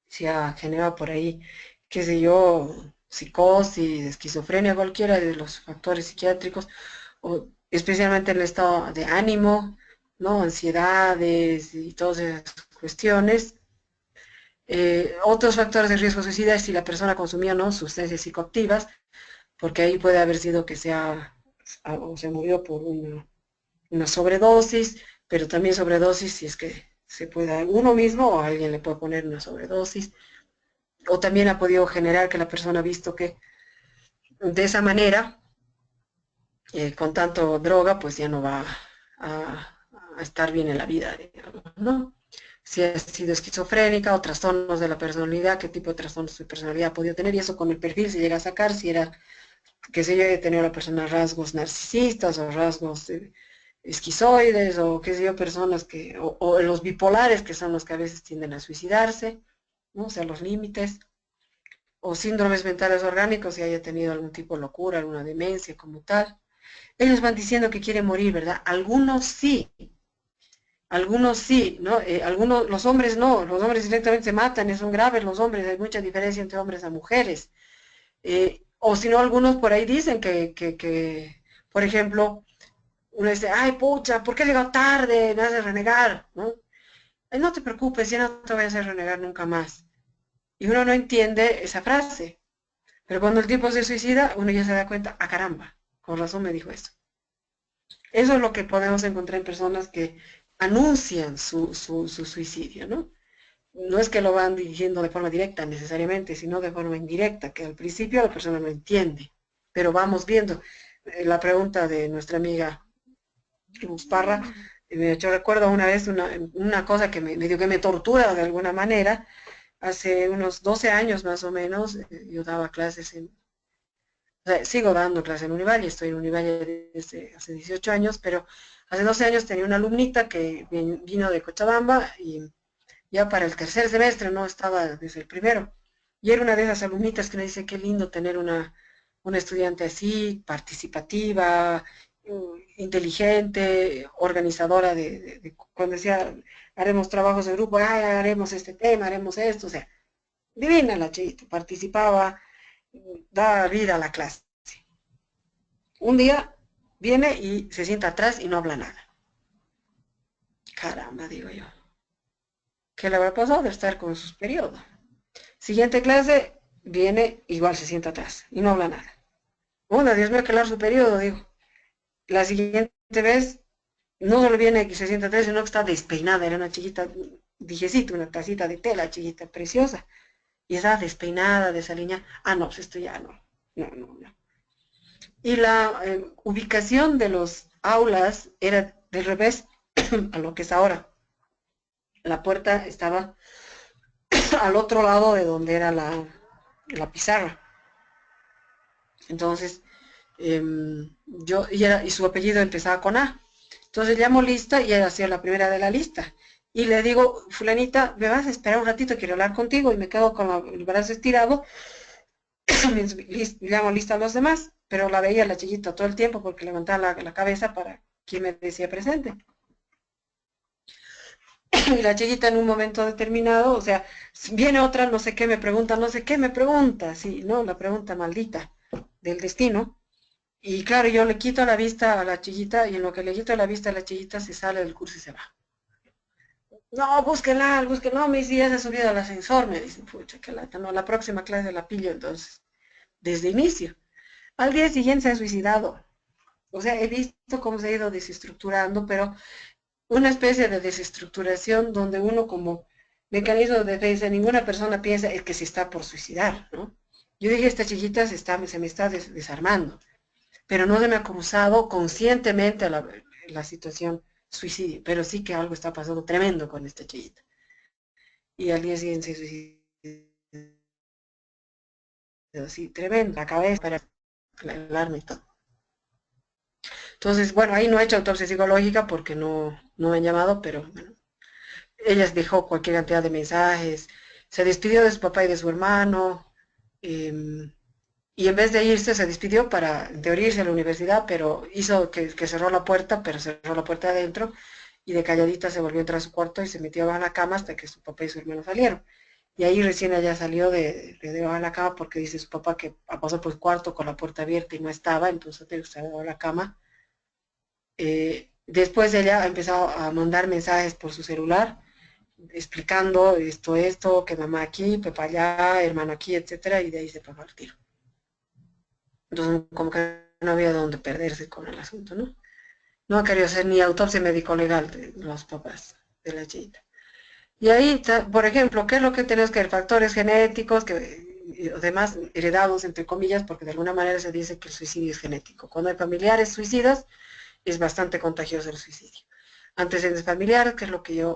si ha generado por ahí, qué sé yo, psicosis, esquizofrenia, cualquiera de los factores psiquiátricos, o especialmente en el estado de ánimo, ¿no? Ansiedades y todas esas cuestiones. Otros factores de riesgo suicida es si la persona consumía, ¿no?, sustancias psicoactivas, porque ahí puede haber sido que o se murió por una sobredosis, pero también sobredosis si es que se puede uno mismo o alguien le puede poner una sobredosis, o también ha podido generar que la persona ha visto que de esa manera, con tanto droga, pues ya no va a estar bien en la vida, digamos, ¿no? Si ha sido esquizofrénica o trastornos de la personalidad, qué tipo de trastornos de personalidad ha podido tener, y eso con el perfil se llega a sacar si era, que sé yo, tenido la persona rasgos narcisistas o rasgos esquizoides o qué sé yo, personas o los bipolares, que son los que a veces tienden a suicidarse, ¿no? O sea, los límites, o síndromes mentales orgánicos, si haya tenido algún tipo de locura, alguna demencia como tal. Ellos van diciendo que quieren morir, ¿verdad? Algunos sí, Algunos sí, ¿no? Algunos, los hombres no, los hombres directamente se matan, son graves los hombres, hay mucha diferencia entre hombres a mujeres. O si no, algunos por ahí dicen por ejemplo, uno dice, ay, pucha, ¿por qué llegó tarde? Me hace renegar, ¿no? No te preocupes, ya no te voy a hacer renegar nunca más. Y uno no entiende esa frase. Pero cuando el tipo se suicida, uno ya se da cuenta, ah, caramba, con razón me dijo eso. Eso es lo que podemos encontrar en personas que anuncian su suicidio, ¿no? No es que lo van dirigiendo de forma directa necesariamente, sino de forma indirecta, que al principio la persona no entiende. Pero vamos viendo. La pregunta de nuestra amiga Luz Parra, yo recuerdo una vez una cosa que medio que me tortura de alguna manera. Hace unos 12 años más o menos, yo daba clases o sea, sigo dando clases en Univalle, estoy en Univalle desde hace 18 años, pero hace 12 años tenía una alumnita que vino de Cochabamba y ya para el tercer semestre, no estaba desde el primero. Y era una de esas alumnitas que me dice, qué lindo tener una estudiante así, participativa, inteligente, organizadora cuando decía, haremos trabajos de grupo, ay, haremos este tema, haremos esto, o sea, divina la chiquita, participaba, daba vida a la clase. Un día viene y se sienta atrás y no habla nada. Caramba, digo yo. ¿Qué le habrá pasado de estar con sus periodos? Siguiente clase, viene, igual se sienta atrás y no habla nada. Bueno, Dios mío, qué largo su periodo, digo. La siguiente vez, no solo viene que se sienta atrás, sino que está despeinada. Era una chiquita, dijecito, una tacita de tela, chiquita, preciosa. Y estaba despeinada, desaliñada. Ah, no, pues esto ya no. No, no, no. Y la ubicación de los aulas era del revés a lo que es ahora. La puerta estaba al otro lado de donde era la pizarra. Entonces, y su apellido empezaba con A. Entonces llamo lista y ella hacía la primera de la lista. Y le digo, fulanita, me vas a esperar un ratito, quiero hablar contigo, y me quedo con el brazo estirado, llamo lista a los demás, pero la veía la chiquita todo el tiempo porque levantaba la cabeza para quien me decía presente. Y la chiquita en un momento determinado, o sea, viene otra, no sé qué me pregunta, no sé qué me pregunta, sí, ¿no? La pregunta maldita del destino. Y claro, yo le quito la vista a la chiquita y en lo que le quito la vista a la chiquita se sale del curso y se va. No, búsquenla, búsquenla. No, me dice, ya se ha subido al ascensor, me dicen, pucha, qué lata. No, la próxima clase la pillo entonces, desde inicio. Al día siguiente se ha suicidado. O sea, he visto cómo se ha ido desestructurando, pero una especie de desestructuración donde uno como mecanismo de defensa, ninguna persona piensa es que se está por suicidar, ¿no? Yo dije, esta chiquita se me está desarmando, pero no se me ha cruzado conscientemente la situación suicidio, pero sí que algo está pasando tremendo con esta chiquita. Y al día siguiente se suicidó, sí, tremendo, la cabeza para el arma y todo. Entonces, bueno, ahí no he hecho autopsia psicológica porque no me han llamado, pero bueno, ella dejó cualquier cantidad de mensajes, se despidió de su papá y de su hermano, eh, y en vez de irse, se despidió para, en teoría, irse a la universidad, pero hizo que cerró la puerta, pero cerró la puerta de adentro, y de calladita se volvió a entrar a su cuarto y se metió abajo de la cama hasta que su papá y su hermano salieron. Y ahí recién ella salió de debajo de la cama porque dice su papá que pasó por el cuarto con la puerta abierta y no estaba, entonces se debajo de la cama. Después ella ha empezado a mandar mensajes por su celular, explicando esto, que mamá aquí, papá allá, hermano aquí, etcétera, y de ahí se pagó el tiro. Entonces, como que no había dónde perderse con el asunto, ¿no? No ha querido hacer ni autopsia médico-legal de los papás de la chiquita. Y ahí, por ejemplo, ¿qué es lo que tenemos que ver? Factores genéticos, y además heredados, entre comillas, porque de alguna manera se dice que el suicidio es genético. Cuando hay familiares suicidas, es bastante contagioso el suicidio. Antecedentes familiares, que es lo que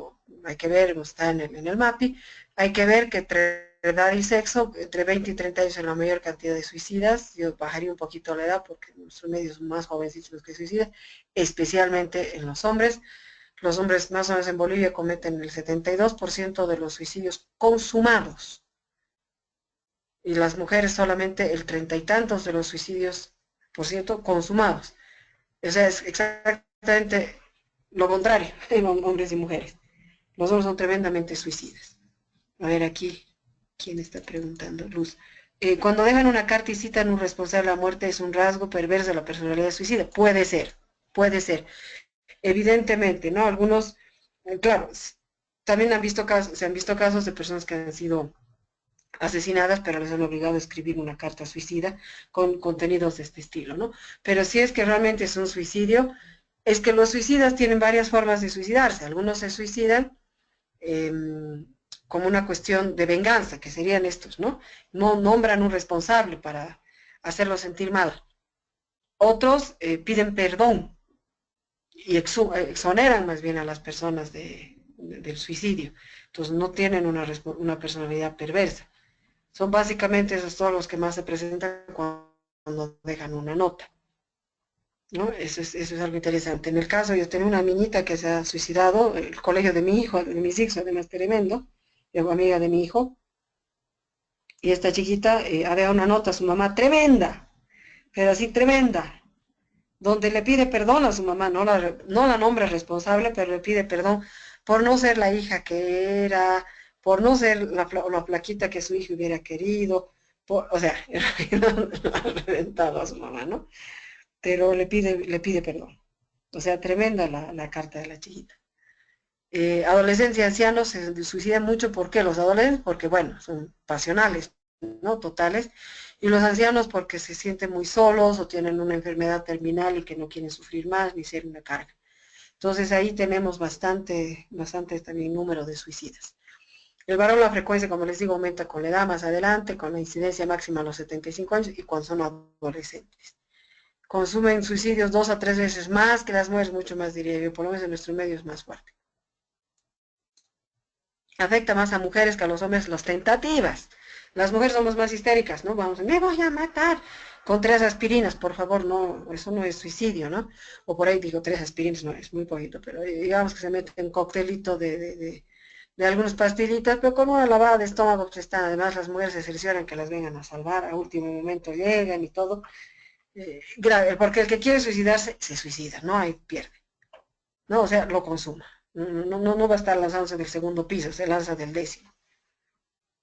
hay que ver, está en el MAPI, hay que ver que entre edad y sexo, entre 20 y 30 años es la mayor cantidad de suicidas. Yo bajaría un poquito la edad porque en nuestros medios son más jovencitos los que suicidan, especialmente en los hombres. Los hombres más o menos en Bolivia cometen el 72% de los suicidios consumados y las mujeres solamente el 30 y tantos de los suicidios por ciento consumados. O sea, es exactamente lo contrario, en hombres y mujeres. Los hombres son tremendamente suicidas. A ver aquí, ¿quién está preguntando? Luz. Cuando dejan una carta y citan un responsable de la muerte, ¿es un rasgo perverso de la personalidad suicida? Puede ser, puede ser. Evidentemente, ¿no? Algunos, claro, también se han visto casos de personas que han sido asesinadas, pero les han obligado a escribir una carta suicida con contenidos de este estilo, ¿no? Pero si es que realmente es un suicidio, es que los suicidas tienen varias formas de suicidarse. Algunos se suicidan eh, como una cuestión de venganza, que serían estos, ¿no? No nombran un responsable para hacerlo sentir mal. Otros piden perdón y exoneran más bien a las personas del suicidio. Entonces no tienen una personalidad perversa. Son básicamente esos todos los que más se presentan cuando dejan una nota, ¿no? Eso es algo interesante. En el caso, yo tengo una niñita que se ha suicidado, el colegio de mi hijo, de mis hijos, además tremendo, amiga de mi hijo, y esta chiquita ha dejado una nota a su mamá tremenda, pero así tremenda, donde le pide perdón a su mamá, no la nombra responsable, pero le pide perdón por no ser la hija que era, por no ser la flaquita que su hijo hubiera querido, o sea, en realidad ha reventado a su mamá, ¿no? Pero le pide perdón. O sea, tremenda la carta de la chiquita. Adolescencia y ancianos se suicidan mucho, ¿por qué? Los adolescentes, porque bueno, son pasionales, ¿no? Totales, y los ancianos porque se sienten muy solos o tienen una enfermedad terminal y que no quieren sufrir más ni ser una carga. Entonces ahí tenemos bastante también número de suicidas. El varón, la frecuencia, como les digo, aumenta con la edad más adelante, con la incidencia máxima a los 75 años y cuando son adolescentes. Consumen suicidios 2 a 3 veces más que las mujeres, mucho más diría yo, por lo menos en nuestro medio es más fuerte. Afecta más a mujeres que a los hombres las tentativas. Las mujeres somos más histéricas, ¿no? Vamos, me voy a matar con 3 aspirinas, por favor, no, eso no es suicidio, ¿no? O por ahí digo 3 aspirinas, no, es muy poquito, pero digamos que se mete un coctelito de algunas pastillitas, pero con una lavada de estómago pues están, además las mujeres se cercioran que las vengan a salvar, a último momento llegan y todo. Grave, porque el que quiere suicidarse, se suicida, no hay pierde, ¿no? O sea, lo consuma. No va a estar lanzándose del segundo piso, se lanza del décimo,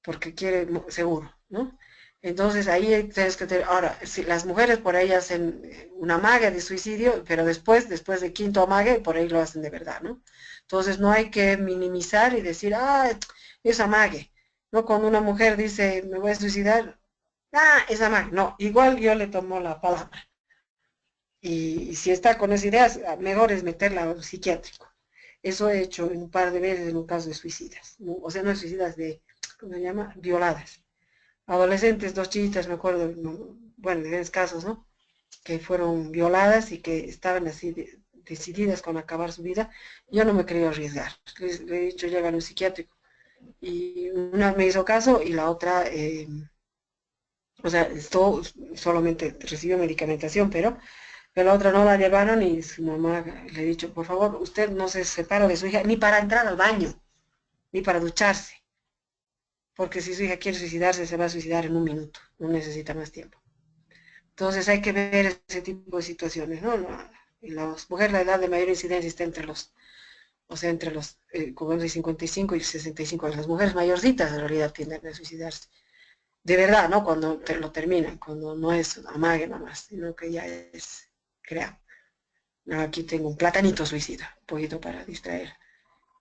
porque quiere seguro, ¿no? Entonces ahí tienes que tener, ahora, si las mujeres por ahí hacen una amague de suicidio, pero después de quinto amague, por ahí lo hacen de verdad, ¿no? Entonces no hay que minimizar y decir, ah, es amague, ¿no? Cuando una mujer dice, me voy a suicidar, ah, es amague, no, igual yo le tomo la palabra. Y si está con esas ideas, mejor es meterla a un psiquiátrico. Eso he hecho un par de veces en un caso de suicidas, ¿no? O sea, no de suicidas, ¿cómo se llama? Violadas. Adolescentes, 2 chiquitas, me acuerdo, no, bueno, de esos casos, ¿no? Que fueron violadas y que estaban así decididas con acabar su vida. Yo no me quería arriesgar. Le he dicho, llegan a un psiquiátrico. Y una me hizo caso y la otra, o sea, esto solamente recibió medicamentación, pero la otra no la llevaron y su mamá le ha dicho, por favor, usted no se separa de su hija ni para entrar al baño, ni para ducharse, porque si su hija quiere suicidarse, se va a suicidar en un minuto, no necesita más tiempo. Entonces hay que ver ese tipo de situaciones, ¿no? Y las mujeres, la edad de mayor incidencia está o sea, entre los como de 55 y 65 años. Las mujeres mayorcitas en realidad tienden a suicidarse. De verdad, ¿no? Cuando lo terminan, cuando no es amague nomás, sino que ya es creado. Aquí tengo un platanito suicida, un poquito para distraer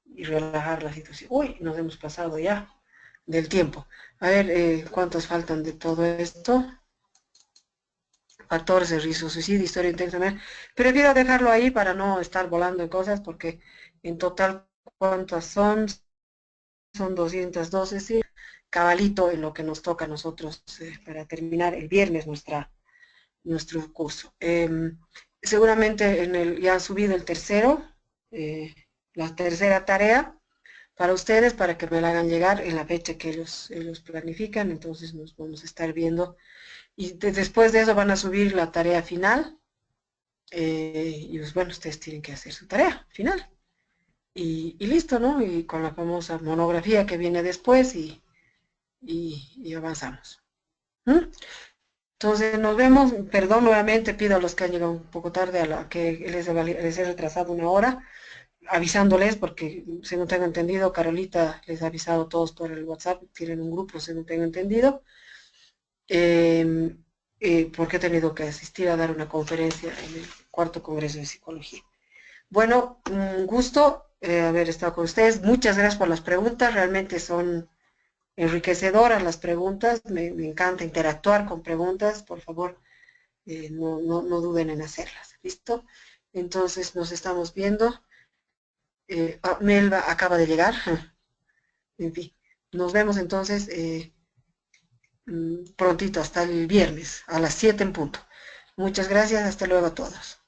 y relajar la situación. Uy, nos hemos pasado ya del tiempo. A ver, ¿cuántos faltan de todo esto? Factores de riesgo, suicidio, historia intensa. Prefiero dejarlo ahí para no estar volando en cosas porque en total, ¿cuántas son? Son 212, sí. Cabalito en lo que nos toca a nosotros para terminar el viernes nuestro curso. Seguramente ya han subido el tercero, la tercera tarea para ustedes, para que me la hagan llegar en la fecha que ellos planifican, entonces nos vamos a estar viendo. Y después de eso van a subir la tarea final, y pues bueno, ustedes tienen que hacer su tarea final. Y listo, ¿no? Y con la famosa monografía que viene después y avanzamos. ¿Mm? Entonces nos vemos, perdón nuevamente, pido a los que han llegado un poco tarde a la que les he retrasado una hora, avisándoles porque si no tengo entendido, Carolita les ha avisado a todos por el WhatsApp, tienen un grupo, si no tengo entendido, eh, porque he tenido que asistir a dar una conferencia en el cuarto Congreso de Psicología. Bueno, un gusto haber estado con ustedes, muchas gracias por las preguntas, realmente son enriquecedoras las preguntas, me encanta interactuar con preguntas, por favor, no duden en hacerlas, ¿listo? Entonces nos estamos viendo. Melba acaba de llegar, en fin, nos vemos entonces prontito, hasta el viernes, a las 7 en punto. Muchas gracias, hasta luego a todos.